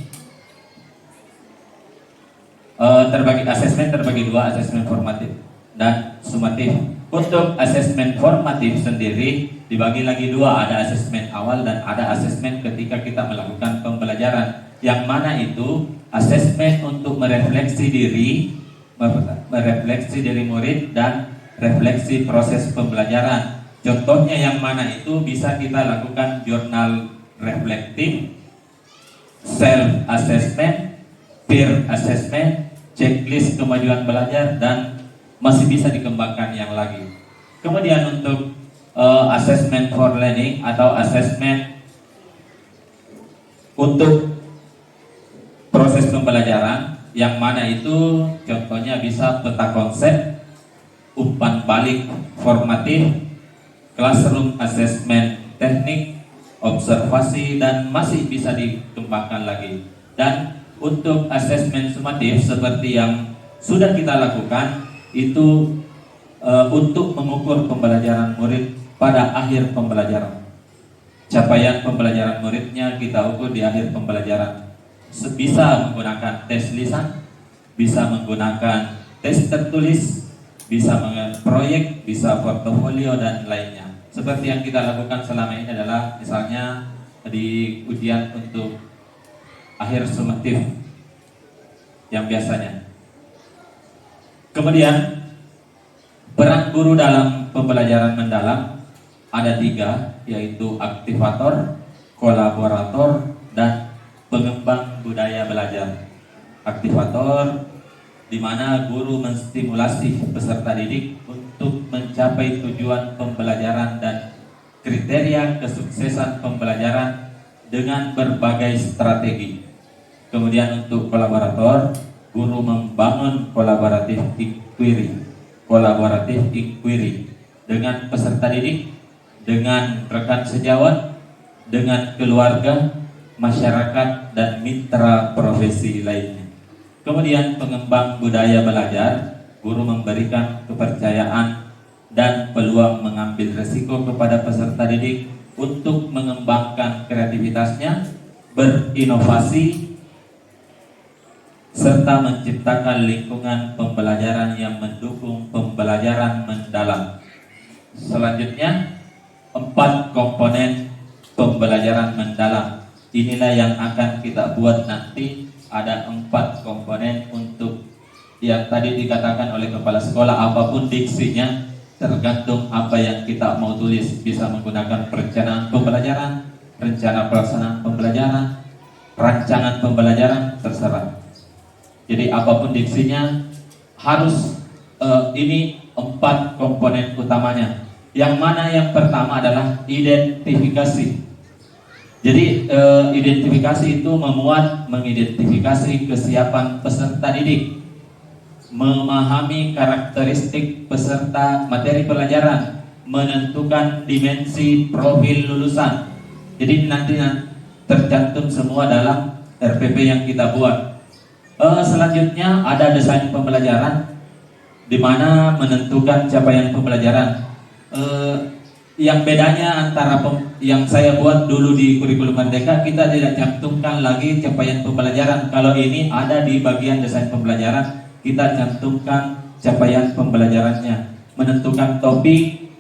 terbagi 2, asesmen formatif dan sumatif. Untuk asesmen formatif sendiri dibagi lagi dua, ada asesmen awal dan ada asesmen ketika kita melakukan pembelajaran. Yang mana itu asesmen untuk merefleksi diri murid dan refleksi proses pembelajaran. Contohnya yang mana itu bisa kita lakukan jurnal reflektif, self assessment, peer assessment, checklist kemajuan belajar, dan masih bisa dikembangkan yang lagi. Kemudian untuk assessment for learning atau assessment untuk proses pembelajaran, yang mana itu contohnya bisa peta konsep, umpan balik formatif, classroom assessment teknik, observasi, dan masih bisa dikembangkan lagi. Dan untuk asesmen sumatif seperti yang sudah kita lakukan itu untuk mengukur pembelajaran murid pada akhir pembelajaran. Capaian pembelajaran muridnya kita ukur di akhir pembelajaran. Bisa menggunakan tes lisan, bisa menggunakan tes tertulis, bisa proyek, bisa portofolio, dan lainnya. Seperti yang kita lakukan selama ini adalah misalnya di ujian untuk akhir sumatif yang biasanya. Kemudian peran guru dalam pembelajaran mendalam ada 3, yaitu aktivator, kolaborator, dan pengembang budaya belajar. Aktivator di mana guru menstimulasi peserta didik untuk mencapai tujuan pembelajaran dan kriteria kesuksesan pembelajaran dengan berbagai strategi. Kemudian untuk kolaborator, guru membangun kolaboratif inquiry dengan peserta didik, dengan rekan sejawat, dengan keluarga, masyarakat, dan mitra profesi lainnya. Kemudian pengembang budaya belajar, guru memberikan kepercayaan dan peluang mengambil resiko kepada peserta didik untuk mengembangkan kreativitasnya, berinovasi, serta menciptakan lingkungan pembelajaran yang mendukung pembelajaran mendalam. Selanjutnya, 4 komponen pembelajaran mendalam. Inilah yang akan kita buat nanti. Ada 4 komponen untuk yang tadi dikatakan oleh kepala sekolah, apapun diksinya, tergantung apa yang kita mau tulis. Bisa menggunakan perencanaan pembelajaran, rencana pelaksanaan pembelajaran, rancangan pembelajaran, terserah. Jadi apapun diksinya harus ini 4 komponen utamanya. Yang mana yang pertama adalah identifikasi. Jadi identifikasi itu mengidentifikasi kesiapan peserta didik, memahami karakteristik peserta materi pelajaran, menentukan dimensi profil lulusan. Jadi nanti tercantum semua dalam RPP yang kita buat. Selanjutnya ada desain pembelajaran, di mana menentukan capaian pembelajaran. Yang bedanya antara yang saya buat dulu di kurikulum Merdeka, kita tidak cantumkan lagi capaian pembelajaran. Kalau ini ada di bagian desain pembelajaran, kita cantumkan capaian pembelajarannya, menentukan topik,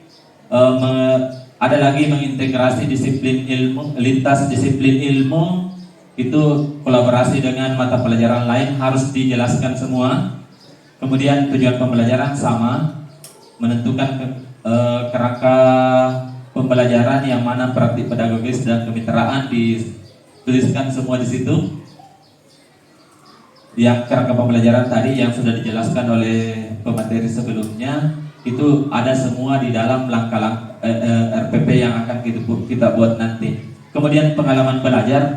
ada lagi mengintegrasi disiplin ilmu, lintas disiplin ilmu, itu kolaborasi dengan mata pelajaran lain harus dijelaskan semua. Kemudian tujuan pembelajaran sama, menentukan kerangka pembelajaran yang mana praktik pedagogis dan kemitraan dituliskan semua di situ. Yang kerangka pembelajaran tadi yang sudah dijelaskan oleh pemateri sebelumnya itu ada semua di dalam langkah-langkah RPP yang akan kita buat nanti. Kemudian pengalaman belajar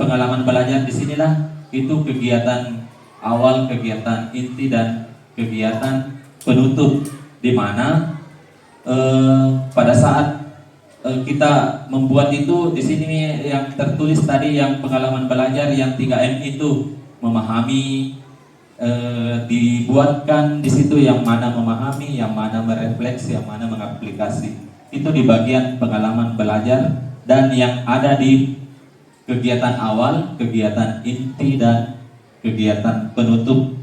disinilah itu kegiatan awal, kegiatan inti, dan kegiatan penutup, di mana pada saat kita membuat itu di sini yang tertulis tadi yang pengalaman belajar yang 3M itu memahami, dibuatkan di situ yang mana memahami, yang mana merefleksi, yang mana mengaplikasi. Itu di bagian pengalaman belajar dan yang ada di kegiatan awal, kegiatan inti, dan kegiatan penutup.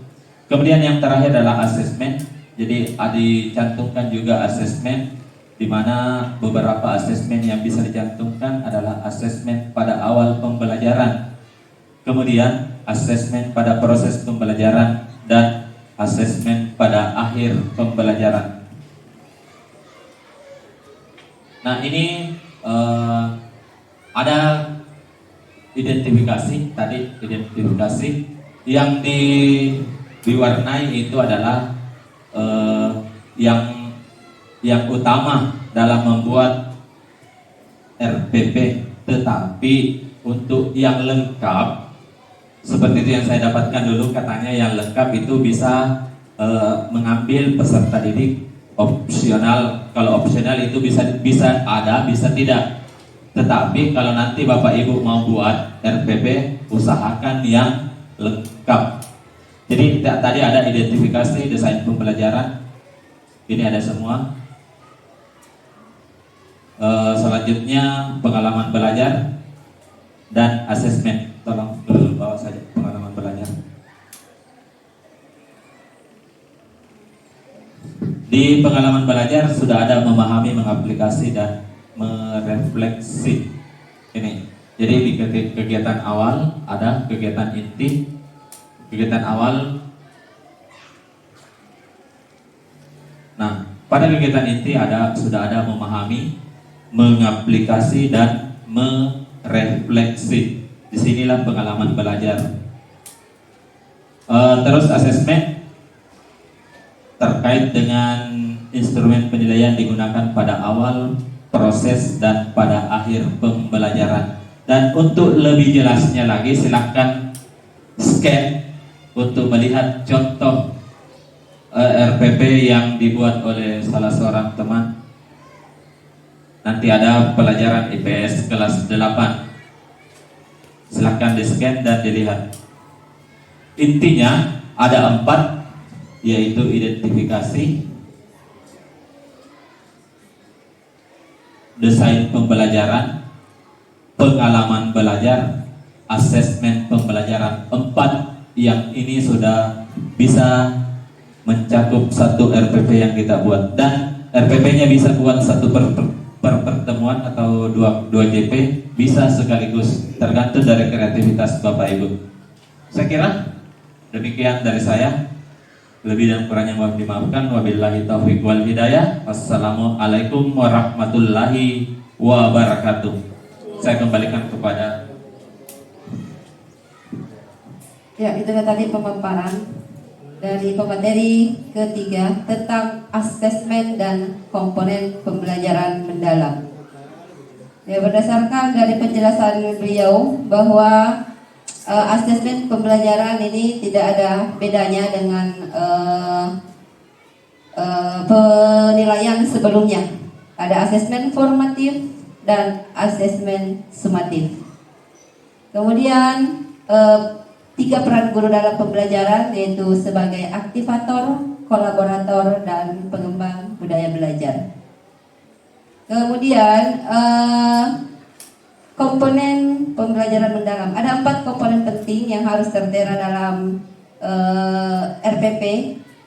Kemudian yang terakhir adalah asesmen. Jadi dicantumkan juga asesmen di mana beberapa asesmen yang bisa dicantumkan adalah asesmen pada awal pembelajaran, kemudian asesmen pada proses pembelajaran, dan asesmen pada akhir pembelajaran. Nah, ini ada identifikasi yang diwarnai itu adalah yang utama dalam membuat RPP, tetapi untuk yang lengkap seperti itu yang saya dapatkan dulu, katanya yang lengkap itu bisa mengambil peserta didik opsional. Kalau opsional itu bisa ada, bisa tidak. Tetapi kalau nanti Bapak Ibu mau buat RPP, usahakan yang lengkap. Jadi tadi ada identifikasi, desain pembelajaran, ini ada semua. Selanjutnya pengalaman belajar dan asesmen. Tolong bawa saja pengalaman belajar. Di pengalaman belajar sudah ada memahami, mengaplikasi, dan merefleksi. Ini. Jadi di kegiatan awal ada kegiatan inti. Kegiatan awal. Nah, pada kegiatan inti sudah ada memahami, mengaplikasi, dan merefleksi. Disinilah pengalaman belajar. Terus asesmen terkait dengan instrumen penilaian digunakan pada awal proses dan pada akhir pembelajaran. Dan untuk lebih jelasnya lagi silahkan scan untuk melihat contoh RPP yang dibuat oleh salah seorang teman. Nanti ada pelajaran IPS kelas 8. Silahkan di-scan dan dilihat. Intinya ada 4, yaitu identifikasi, desain pembelajaran, pengalaman belajar, asesmen pembelajaran. 4 yang ini sudah bisa mencakup satu RPP yang kita buat, dan RPP-nya bisa buat satu per pertemuan atau dua JP, bisa sekaligus, tergantung dari kreativitas Bapak Ibu. Saya kira demikian dari saya. Lebih dan kurangnya mohon dimaafkan. Wabillahi taufiq wal hidayah. Wassalamualaikum warahmatullahi wabarakatuh. Saya kembalikan kepada. Ya, itu tadi pemaparan dari pemateri ketiga tentang asesmen dan komponen pembelajaran mendalam. Ya, berdasarkan dari penjelasan beliau bahwa asesmen pembelajaran ini tidak ada bedanya dengan penilaian sebelumnya. Ada asesmen formatif dan asesmen sumatif. Kemudian 3 peran guru dalam pembelajaran, yaitu sebagai aktivator, kolaborator, dan pengembang budaya belajar. Kemudian komponen pembelajaran mendalam. Ada 4 komponen penting yang harus tertera dalam RPP,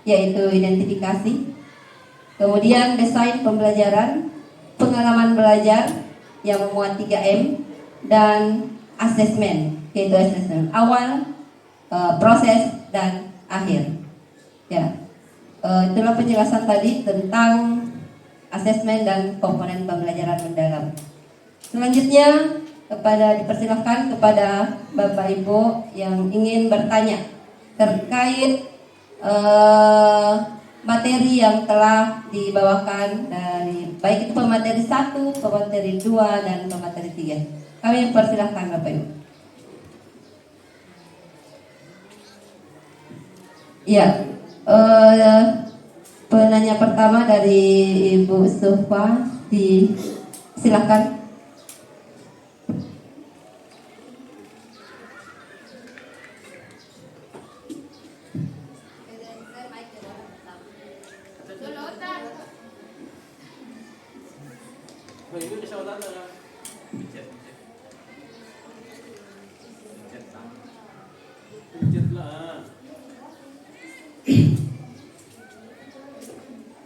yaitu identifikasi, kemudian desain pembelajaran, pengalaman belajar yang memuat 3M, dan asesmen, yaitu asesmen awal, proses, dan akhir. Ya, itulah penjelasan tadi tentang asesmen dan komponen pembelajaran mendalam. Selanjutnya dipersilahkan kepada Bapak Ibu yang ingin bertanya terkait materi yang telah dibawakan dari baik itu pemateri 1, pemateri 2, dan pemateri 3. Kami persilahkan Bapak Ibu. Ya, penanya pertama dari Ibu Sufa, silakan.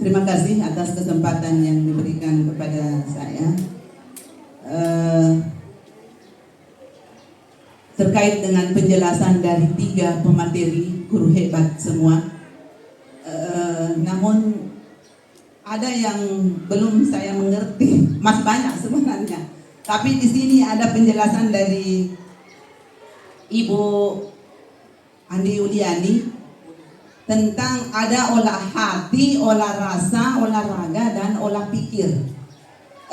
Terima kasih atas kesempatan yang diberikan kepada saya. Terkait dengan penjelasan dari 3 pemateri guru hebat semua. Namun ada yang belum saya mengerti, masih banyak sebenarnya. Tapi di sini ada penjelasan dari Ibu Andi Yuliani tentang ada olah hati, olah rasa, olah raga, dan olah pikir.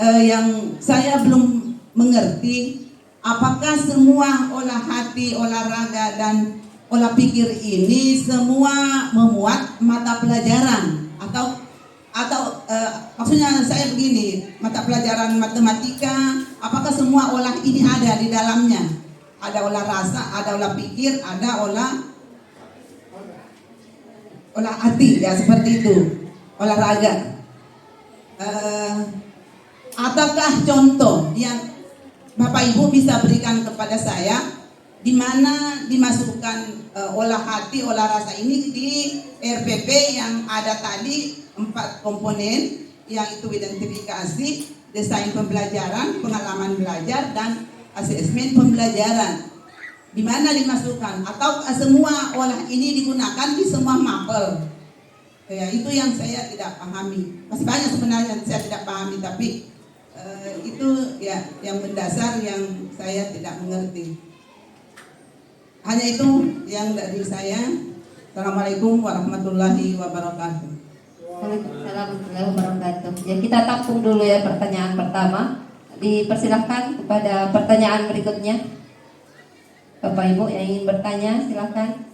Yang saya belum mengerti, apakah semua olah hati, olah raga, dan olah pikir ini semua memuat mata pelajaran atau maksudnya saya begini, mata pelajaran matematika, apakah semua olah ini ada di dalamnya? Ada olah rasa, ada olah pikir, ada olah hati, ya seperti itu, olahraga. Ataukah contoh yang Bapak Ibu bisa berikan kepada saya, di mana dimasukkan olah hati, olah rasa ini di RPP yang ada tadi 4 komponen, yang itu identifikasi, desain pembelajaran, pengalaman belajar, dan asesmen pembelajaran. Di mana dimasukkan, atau semua olah ini digunakan di semua mapel? Ya, itu yang saya tidak pahami. Masih banyak sebenarnya yang saya tidak pahami, tapi itu ya yang mendasar yang saya tidak mengerti. Hanya itu yang dari saya. Assalamualaikum warahmatullahi wabarakatuh. Waalaikumsalam warahmatullahi wabarakatuh. Ya, kita tampung dulu ya pertanyaan pertama. Dipersilahkan kepada pertanyaan berikutnya. Bapak Ibu yang ingin bertanya, silakan.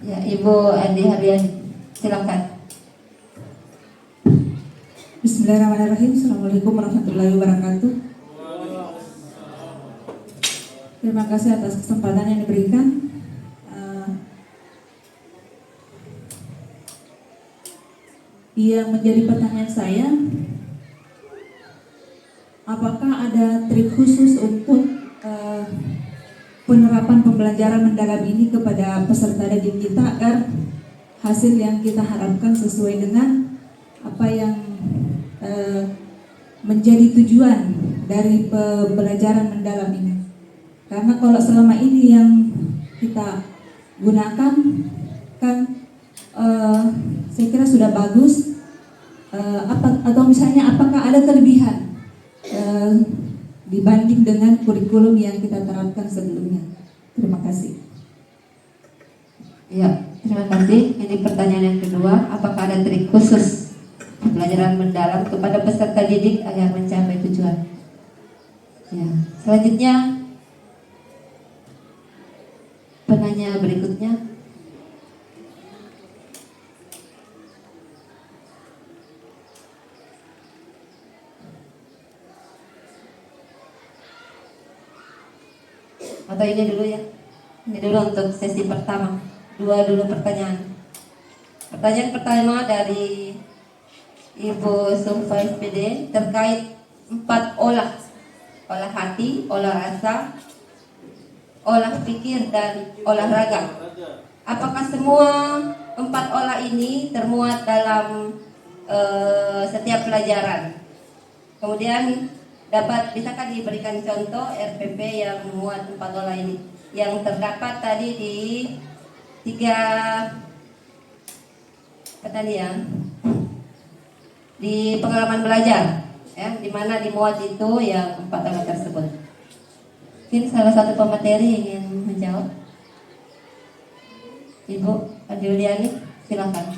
Ya, Ibu Andi Hardian, silakan. Bismillahirrahmanirrahim. Assalamualaikum warahmatullahi wabarakatuh. Terima kasih atas kesempatan yang diberikan. Yang menjadi pertanyaan saya, apakah ada trik khusus untuk penerapan pembelajaran mendalam ini kepada peserta didik kita agar hasil yang kita harapkan sesuai dengan apa yang menjadi tujuan dari pembelajaran mendalam ini? Karena kalau selama ini yang kita gunakan kan saya kira sudah bagus, atau misalnya apakah ada kelebihan dibanding dengan kurikulum yang kita terapkan sebelumnya? Terima kasih. Ya, terima kasih. Ini pertanyaan yang kedua, apakah ada trik khusus pembelajaran mendalam kepada peserta didik agar mencapai tujuan? Ya, selanjutnya penanya berikutnya. Atau ini dulu ya. Ini dulu untuk sesi pertama. 2 dulu pertanyaan. Pertanyaan pertama dari Ibu Sulfa SPD terkait 4 olah. Olah hati, olah rasa, olah pikir, dan olahraga. Apakah semua 4 olah ini termuat dalam setiap pelajaran? Kemudian bisakah diberikan contoh RPP yang memuat 4 olah ini yang terdapat tadi di 3 pertanian di pengalaman belajar, ya, di mana dimuat itu yang 4 olah tersebut. Mungkin salah satu pemateri ingin menjawab. Ibu Andi Yuliani, silakan.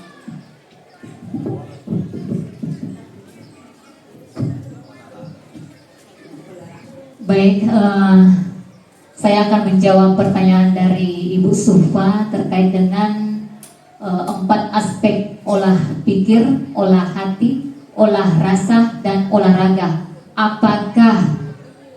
Baik, saya akan menjawab pertanyaan dari Ibu Sulfa terkait dengan 4 aspek olah pikir, olah hati, olah rasa, dan olahraga. Apakah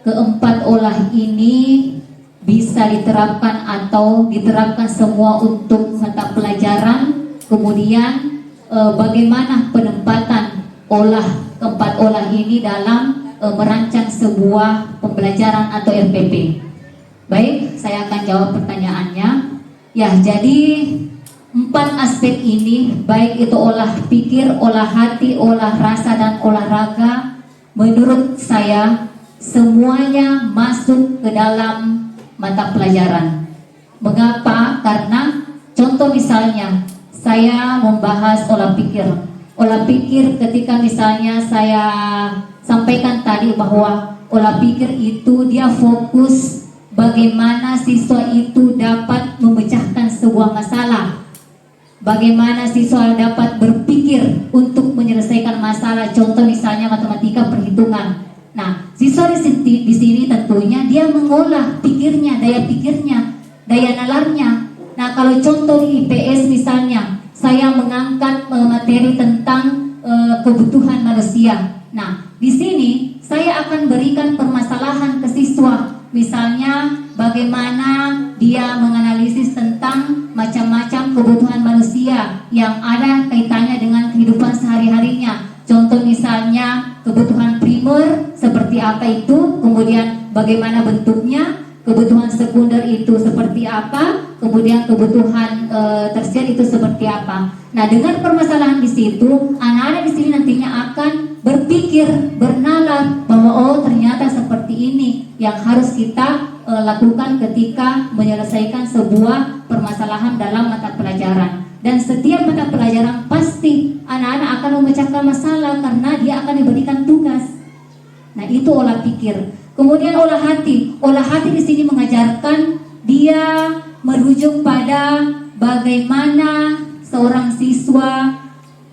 keempat olah ini bisa diterapkan atau diterapkan semua untuk mata pelajaran. Kemudian bagaimana penempatan keempat olah ini dalam merancang sebuah pembelajaran atau RPP. Baik, saya akan jawab pertanyaannya. Ya, jadi 4 aspek ini, baik itu olah pikir, olah hati, olah rasa, dan olahraga, menurut saya semuanya masuk ke dalam mata pelajaran. Mengapa? Karena contoh misalnya saya membahas olah pikir. Olah pikir ketika misalnya saya sampaikan tadi bahwa olah pikir itu dia fokus bagaimana siswa itu dapat memecahkan sebuah masalah. Bagaimana siswa dapat berpikir untuk menyelesaikan masalah, contoh misalnya matematika perhitungan. Nah, siswa di sini tentunya dia mengolah pikirnya, daya nalarnya. Nah, kalau contoh di IPS misalnya, saya mengangkat materi tentang kebutuhan manusia. Nah, di sini saya akan berikan permasalahan ke siswa. Misalnya bagaimana dia menganalisis tentang macam-macam kebutuhan manusia yang ada kaitannya dengan kehidupan sehari-harinya. Contoh misalnya kebutuhan primer seperti apa itu, kemudian bagaimana bentuknya, kebutuhan sekunder itu seperti apa, kemudian kebutuhan tersier itu seperti apa. Nah, dengan permasalahan di situ, anak-anak di sini nantinya akan berpikir, bernalar bahwa oh ternyata seperti ini yang harus kita lakukan ketika menyelesaikan sebuah permasalahan dalam mata pelajaran. Dan setiap mata pelajaran pasti anak-anak akan memecahkan masalah karena dia akan diberikan tugas. Nah, itu olah pikir. Kemudian olah hati. Olah hati di sini mengajarkan dia merujuk pada bagaimana seorang siswa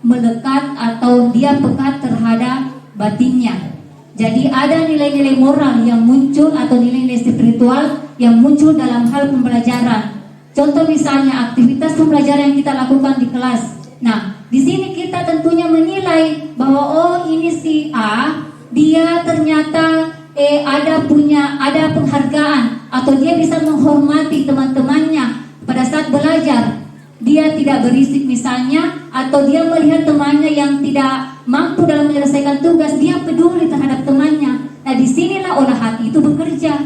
melekat atau dia peka terhadap batinnya. Jadi ada nilai-nilai moral yang muncul atau nilai-nilai spiritual yang muncul dalam hal pembelajaran. Contoh misalnya aktivitas pembelajaran yang kita lakukan di kelas. Nah, di sini kita tentunya menilai bahwa oh ini si A, dia ternyata ada penghargaan atau dia bisa menghormati teman-temannya pada saat belajar. Dia tidak berisik misalnya, atau dia melihat temannya yang tidak mampu dalam menyelesaikan tugas, dia peduli terhadap temannya. Nah, disinilah olah hati itu bekerja.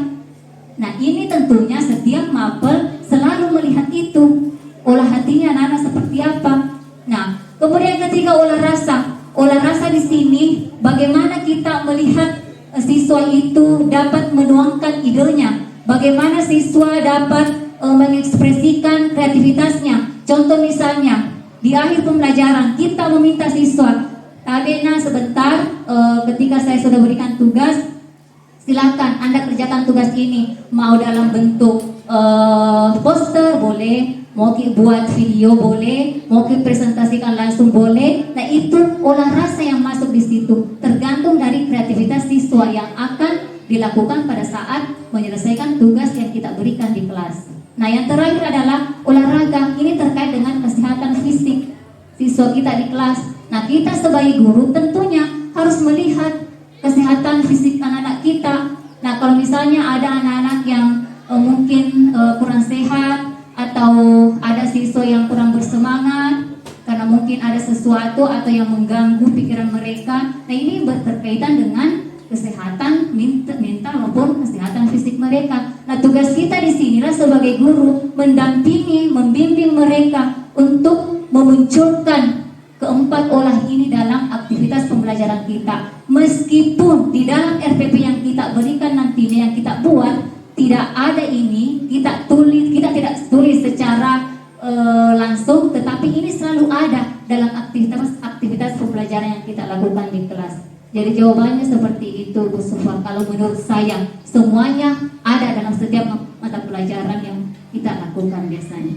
Nah, ini tentunya setiap mapel selalu melihat itu, olah hatinya anak-anak seperti apa. Nah, kemudian ketika olah rasa di sini bagaimana kita melihat siswa itu dapat menuangkan idenya, bagaimana siswa dapat mengekspresikan kreativitasnya. Contoh misalnya di akhir pembelajaran kita meminta siswa, Adena sebentar, ketika saya sudah berikan tugas, silakan Anda kerjakan tugas ini, mau dalam bentuk poster boleh, mau buat video boleh, mau presentasikan langsung boleh. Nah, itu olah rasa yang masuk di situ, tergantung dari kreativitas siswa yang akan dilakukan pada saat menyelesaikan tugas yang kita berikan di kelas. Nah, yang terakhir adalah olahraga. Ini terkait dengan kesehatan fisik siswa kita di kelas. Nah, kita sebagai guru tentunya harus melihat kesehatan fisik anak-anak kita. Nah, kalau misalnya ada anak-anak yang mungkin kurang sehat, atau ada siswa yang kurang bersemangat karena mungkin ada sesuatu atau yang mengganggu pikiran mereka, nah ini berkaitan dengan kesehatan mental maupun kesehatan fisik mereka. Nah, tugas kita di sinilah sebagai guru mendampingi, membimbing mereka untuk memunculkan keempat olah ini dalam aktivitas pembelajaran kita. Meskipun di dalam RPP yang kita berikan nantinya, yang kita buat, tidak ada ini, kita tidak tulis secara langsung, tetapi ini selalu ada dalam aktivitas pembelajaran yang kita lakukan di kelas. Jadi jawabannya seperti itu, Bu Sufa. Kalau menurut saya semuanya ada dalam setiap mata pelajaran yang kita lakukan biasanya.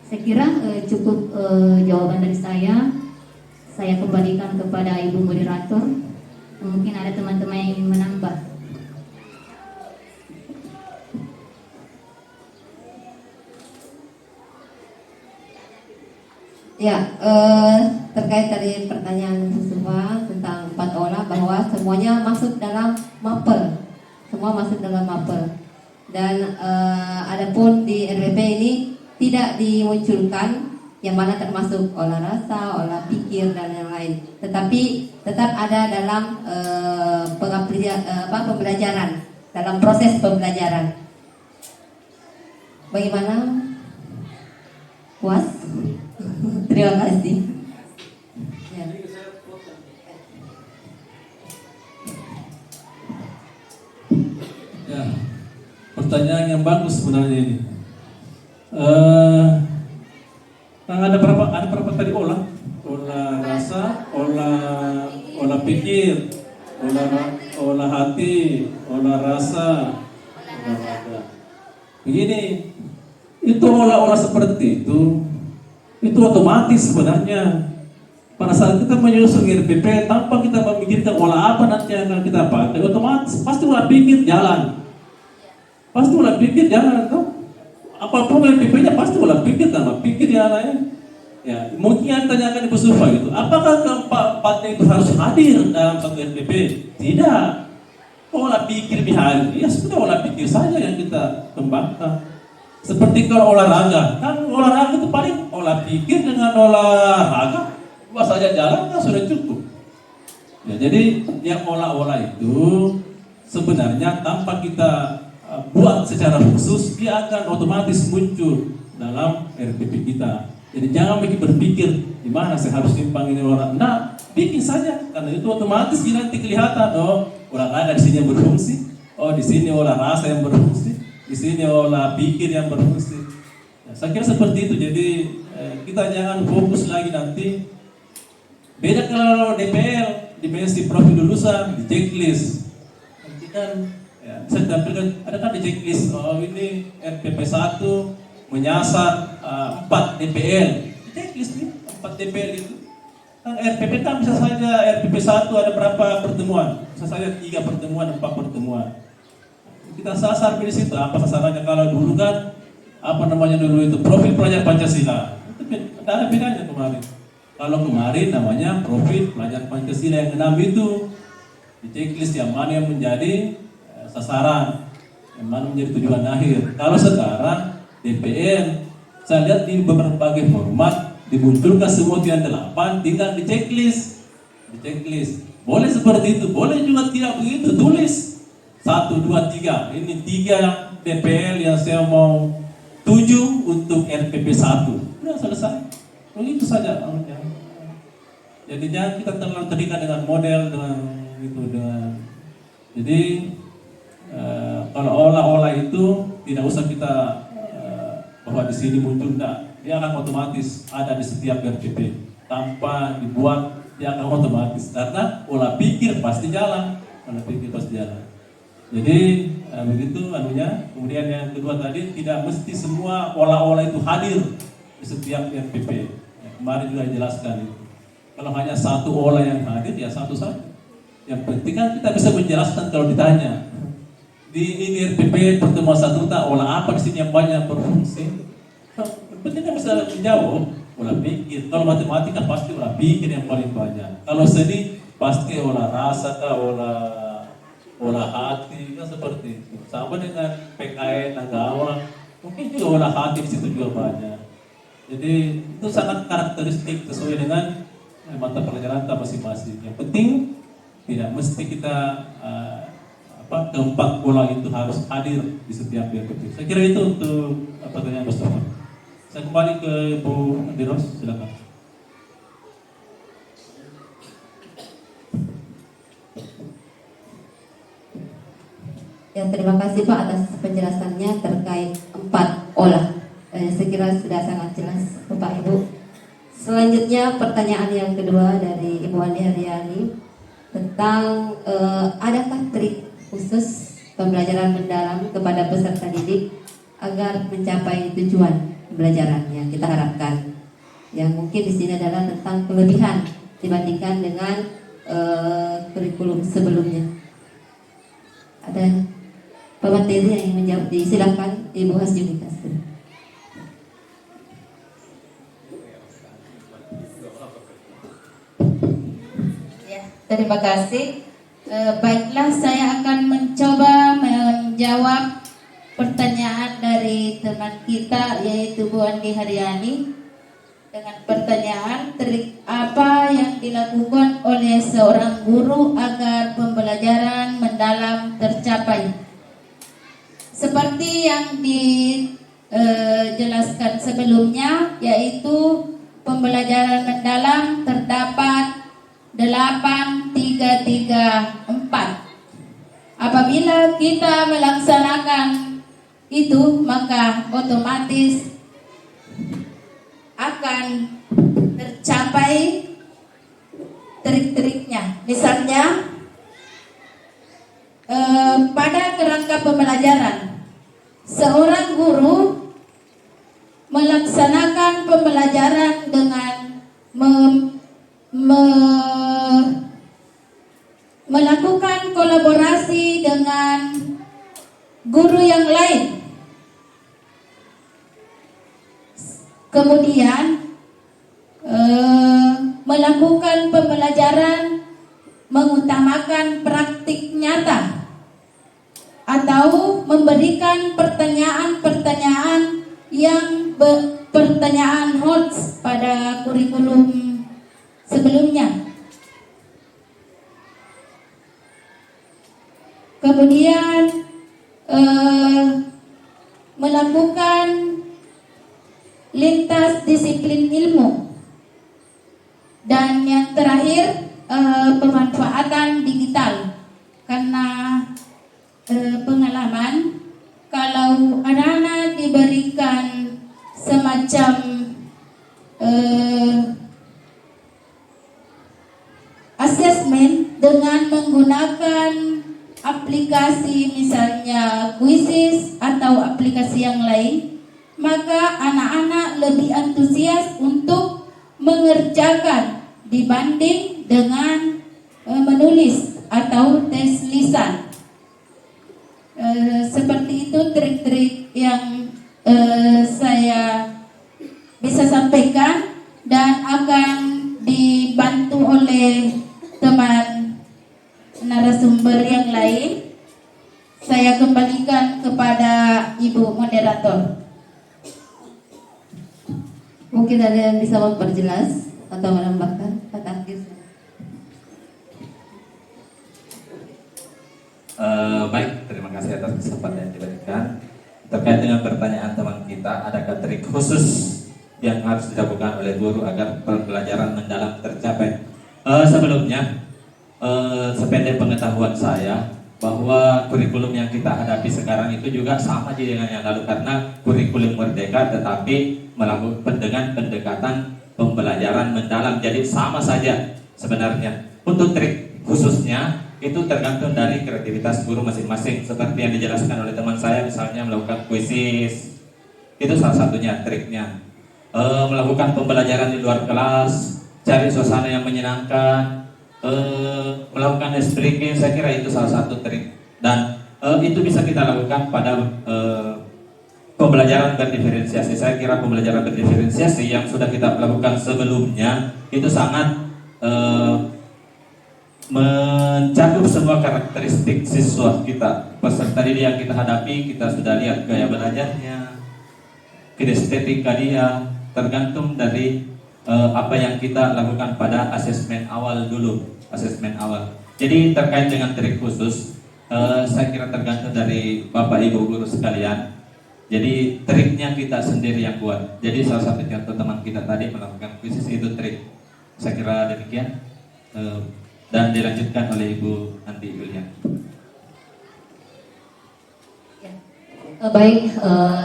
Saya kira cukup jawaban dari saya. Saya kembalikan kepada Ibu Moderator. Mungkin ada teman-teman yang ingin menambah. Ya, terkait tadi pertanyaan Bu Sufa tentang 4 olah, bahwa semuanya masuk dalam mapel. Semua masuk dalam mapel. Dan adapun di RPP ini tidak dimunculkan yang mana termasuk olah rasa, olah pikir dan yang lain. Tetapi tetap ada dalam pembelajaran, dalam proses pembelajaran. Bagaimana? Puas? Terima kasih. Ya. Ya, pertanyaan yang bagus sebenarnya ini. Ada berapa tadi olah rasa, olah pikir, olah hati, olah rasa, olah raga. Begini, itu olah-olah seperti itu otomatis sebenarnya. Pada saat kita menyusun RPP tanpa kita memikirkan olah apa nanti yang akan kita pakai, otomatis pasti olah pikir jalan. Pasti olah pikir jalan tuh. Apapun RPP-nya pasti olah pikir sama pikir jalan. Ya, mungkin yang tanyakan Ibu Sufa itu, apakah keempat-empatnya itu harus hadir dalam satu RPP? Tidak. Olah pikir hadir, ya sudah olah pikir saja yang kita kembangkan. Seperti kalau olahraga, kan olahraga itu paling olah pikir dengan olahraga, buat saja jalan kan sudah cukup. Ya, jadi yang olah-olah itu sebenarnya tanpa kita buat secara khusus, dia akan otomatis muncul dalam RPP kita. Jadi jangan berpikir di mana saya harus timpang ini orang. Nah, bikin saja karena itu otomatis nanti kelihatan. Oh, olahraga di sini yang berfungsi. Oh, di sini olah rasa yang berfungsi. Di sini olah pikir yang berfungsi. Nah, saya kira seperti itu. Jadi kita jangan fokus lagi nanti. Beda kalau DPL dimensi profil lulusan di checklist. Nanti kan ya, bisa ditampilkan ada kan di checklist. Oh, ini RPP 1 menyasar 4 DPL. Di checklist nih 4 DPL itu. Kan RPP kan bisa saja RPP 1 ada berapa pertemuan? Bisa saja 3 pertemuan, 4 pertemuan. Kita sasar di situ apa sasarannya. Kalau dulu kan apa namanya dulu itu profil pelajar Pancasila. Itu ada bedanya kemarin. Kalau kemarin namanya profil pelajar Pancasila yang 6 itu di checklist yang mana yang menjadi sasaran, yang mana menjadi tujuan akhir. Kalau sekarang DPL saya lihat di berbagai format dimunculkan semua yang 8 tinggal di checklist. Di checklist. Boleh seperti itu, boleh juga tidak begitu, tulis 1, 2, 3. Ini 3 DPL yang saya mau tuju untuk RPP 1. Sudah selesai. Begitu saja. Jadi jangan kita terlalu terikat dengan model jadi kalau olah-olah itu tidak usah kita bahwa di sini muncul, enggak. Dia akan otomatis ada di setiap RPP tanpa dibuat, dia akan otomatis karena olah pikir pasti jalan. Jadi begitu anunya. Kemudian yang kedua tadi, tidak mesti semua olah-olah itu hadir di setiap RPP. Ya, kemarin juga dijelaskan itu. Kalau hanya satu olah yang hadir, ya satu saja. Yang penting kan kita bisa menjelaskan kalau ditanya. Di ini RPP pertemuan 1 olah apa di sini yang banyak berfungsi. Yang penting kan bisa menjawab olah pikir. Kalau matematika pasti olah pikir yang paling banyak. Kalau seni pasti olah rasa, olah hati, kan seperti itu. Sama dengan PKN, agama, mungkin juga olah hati di situ juga banyak. Jadi itu sangat karakteristik sesuai dengan mata pelajaran kita masing-masing. Yang penting tidak mesti kita keempat olah itu harus hadir di setiap RPP. Saya kira itu untuk pertanyaan Mustafa. Saya kembali ke Bu Diros, silakan. Ya, terima kasih Pak atas penjelasannya terkait 4 olah. Saya kira sudah sangat jelas Bapak Ibu. Selanjutnya pertanyaan yang kedua dari Ibu Andi Haryani tentang adakah trik khusus pembelajaran mendalam kepada peserta didik agar mencapai tujuan pembelajaran yang kita harapkan. Yang mungkin di sini adalah tentang kelebihan dibandingkan dengan kurikulum sebelumnya. Ada pemateri yang ingin menjawab, silakan Ibu Hasjuditas. Terima kasih. Baiklah, saya akan mencoba menjawab pertanyaan dari teman kita yaitu Bu Andi Haryani dengan pertanyaan trik apa yang dilakukan oleh seorang guru agar pembelajaran mendalam tercapai. Seperti yang dijelaskan sebelumnya, yaitu pembelajaran mendalam terdapat 8-3-3-4. Apabila kita melaksanakan itu, maka otomatis akan tercapai trik-triknya. Misalnya pada kerangka pembelajaran, seorang guru melaksanakan pembelajaran dengan melakukan kolaborasi dengan guru yang lain. Kemudian melakukan pembelajaran mengutamakan praktik nyata atau memberikan pertanyaan-pertanyaan yang pertanyaan HOTS pada kurikulum sebelumnya. Kemudian melakukan lintas disiplin ilmu, dan yang terakhir pemanfaatan digital, karena pengalaman kalau anak-anak diberikan semacam asesmen dengan menggunakan aplikasi misalnya Quizzes atau aplikasi yang lain, maka anak-anak lebih antusias untuk mengerjakan dibanding dengan menulis atau tes lisan. Seperti itu trik-trik yang saya bisa sampaikan dan akan dibantu oleh teman narasumber yang lain. Saya kembalikan kepada Ibu Moderator. Mungkin ada yang bisa memperjelas atau menambahkan, Pak Tafsir. Baik, terima kasih atas kesempatan yang diberikan. Terkait dengan pertanyaan teman kita, adakah trik khusus yang harus dilakukan oleh guru agar pembelajaran mendalam tercapai? Sebelumnya, sependek pengetahuan saya, bahwa kurikulum yang kita hadapi sekarang itu juga sama aja dengan yang lalu, karena kurikulum merdeka tetapi melakukan dengan pendekatan pembelajaran mendalam, jadi sama saja sebenarnya. Untuk trik khususnya itu tergantung dari kreativitas guru masing-masing, seperti yang dijelaskan oleh teman saya, misalnya melakukan quizzes, itu salah satunya triknya. Melakukan pembelajaran di luar kelas, cari suasana yang menyenangkan, melakukan ice breaking, saya kira itu salah satu trik, dan itu bisa kita lakukan pada pembelajaran berdiferensiasi. Saya kira pembelajaran berdiferensiasi yang sudah kita lakukan sebelumnya itu sangat mencakup semua karakteristik siswa kita. Peserta didik yang kita hadapi, kita sudah lihat gaya belajarnya, kinestetika dia, tergantung dari apa yang kita lakukan pada asesmen awal dulu, asesmen awal. Jadi terkait dengan trik khusus, saya kira tergantung dari Bapak Ibu guru sekalian. Jadi triknya kita sendiri yang buat. Jadi salah satu contoh teman kita tadi melakukan quizzes itu trik. Saya kira demikian. Dan dilanjutkan oleh Ibu Andi Yulian. Baik,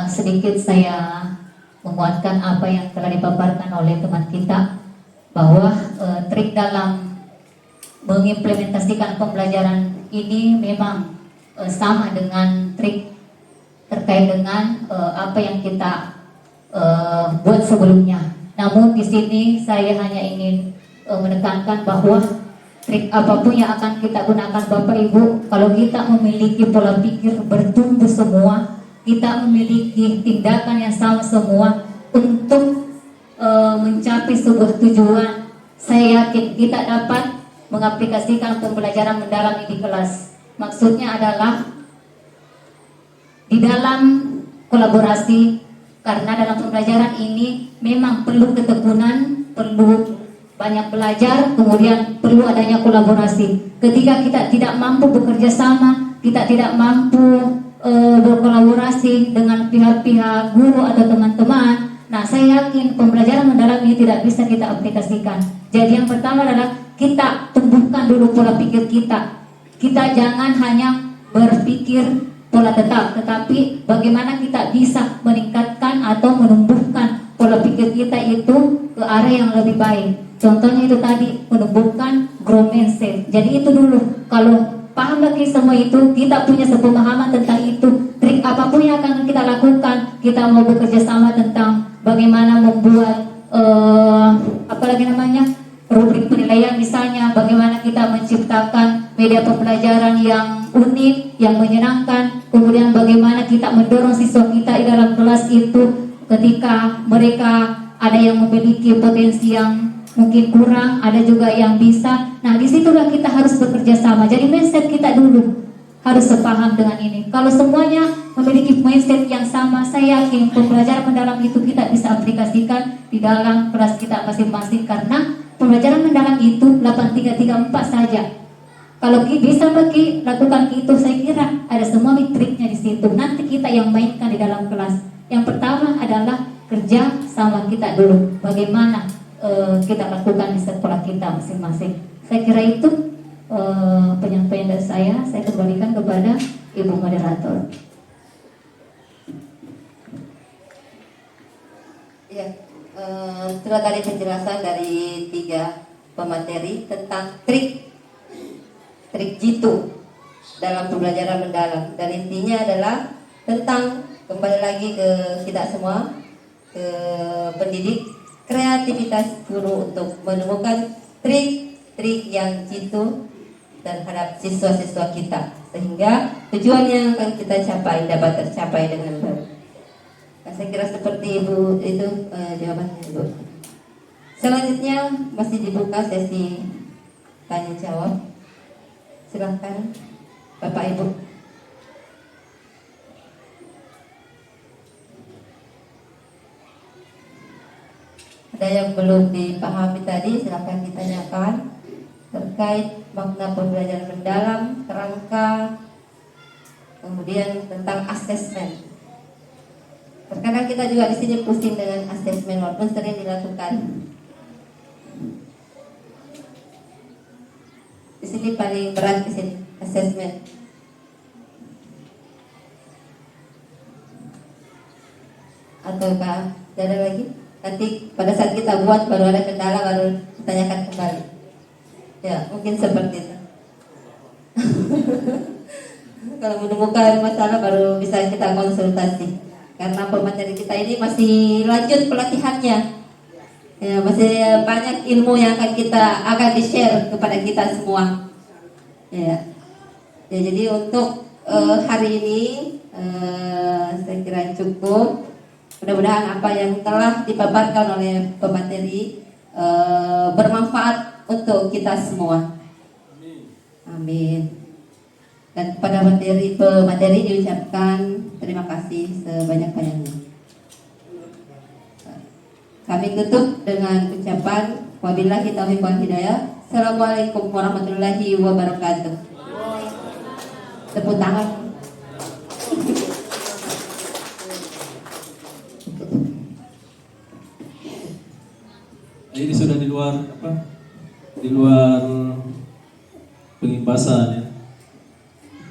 sedikit saya menguatkan apa yang telah dipaparkan oleh teman kita, bahwa trik dalam mengimplementasikan pembelajaran ini memang sama dengan trik terkait dengan apa yang kita buat sebelumnya. Namun di sini saya hanya ingin menekankan bahwa trik apapun yang akan kita gunakan Bapak Ibu, kalau kita memiliki pola pikir bertumbuh semua, kita memiliki tindakan yang sama semua untuk mencapai sebuah tujuan, saya yakin kita dapat mengaplikasikan pembelajaran mendalam di kelas. Maksudnya adalah di dalam kolaborasi, karena dalam pembelajaran ini memang perlu ketekunan, perlu banyak belajar, kemudian perlu adanya kolaborasi. Ketika kita tidak mampu bekerja sama, kita tidak mampu berkolaborasi dengan pihak-pihak guru atau teman-teman, nah saya yakin pembelajaran mendalam ini tidak bisa kita aplikasikan. Jadi yang pertama adalah kita tumbuhkan dulu pola pikir kita. Kita jangan hanya berpikir pola tetap, tetapi bagaimana kita bisa meningkatkan atau menumbuhkan pola pikir kita itu ke arah yang lebih baik. Contohnya itu tadi, menumbuhkan growth mindset. Jadi itu dulu, kalau paham lagi semua itu, kita punya sepemahaman tentang itu, trik apapun yang akan kita lakukan, kita mau bekerja sama tentang bagaimana membuat apalagi namanya, rubrik penilaian misalnya, bagaimana kita menciptakan media pembelajaran yang unik, yang menyenangkan, kemudian bagaimana kita mendorong siswa kita di dalam kelas itu ketika mereka ada yang memiliki potensi yang mungkin kurang, ada juga yang bisa. Nah, disitulah kita harus bekerja sama. Jadi mindset kita dulu harus sepaham dengan ini. Kalau semuanya memiliki mindset yang sama, saya yakin pembelajaran mendalam itu kita bisa aplikasikan di dalam kelas kita masing-masing, karena pembelajaran mendalam itu 8334 saja. Kalau bisa bagi lakukan itu, saya kira ada semua triknya di situ. Nanti kita yang mainkan di dalam kelas. Yang pertama adalah kerja sama kita dulu. Bagaimana kita lakukan di sekolah kita masing-masing. Saya kira itu penyampaian dari saya. Saya kembalikan kepada Ibu Moderator. Ya, setelah tadi penjelasan dari 3 pemateri tentang trik jitu dalam pembelajaran mendalam, dan intinya adalah tentang, kembali lagi ke kita semua, ke pendidik, kreativitas guru untuk menemukan trik-trik yang jitu terhadap siswa-siswa kita, sehingga tujuan yang akan kita capai dapat tercapai dengan baik. Nah, saya kira seperti Ibu itu jawabannya, Ibu. Selanjutnya masih dibuka sesi tanya jawab. Silahkan Bapak Ibu. Ada yang belum dipahami tadi, silahkan ditanyakan terkait makna pembelajaran mendalam, kerangka, kemudian tentang asesmen. Terkadang kita juga di sini pusing dengan asesmen walaupun sering dilakukan. Di sini paling berat di sini asesmen. Ataukah ada lagi? Nanti pada saat kita buat baru ada kendala, baru ditanyakan kembali. Ya, mungkin seperti itu. Kalau menemukan masalah baru bisa kita konsultasi. Karena pemateri kita ini masih lanjut pelatihannya. Ya, masih banyak ilmu yang akan di-share kepada kita semua. Ya. Ya, jadi untuk hari ini saya kira cukup. Mudah-mudahan apa yang telah dipaparkan oleh pemateri bermanfaat untuk kita semua. Amin. Dan kepada pemateri diucapkan terima kasih sebanyak-banyaknya. Kami tutup dengan ucapan wabillahi taufiq wal hidayah. Assalamualaikum warahmatullahi wabarakatuh. Tepuk tangan. Ini sudah di luar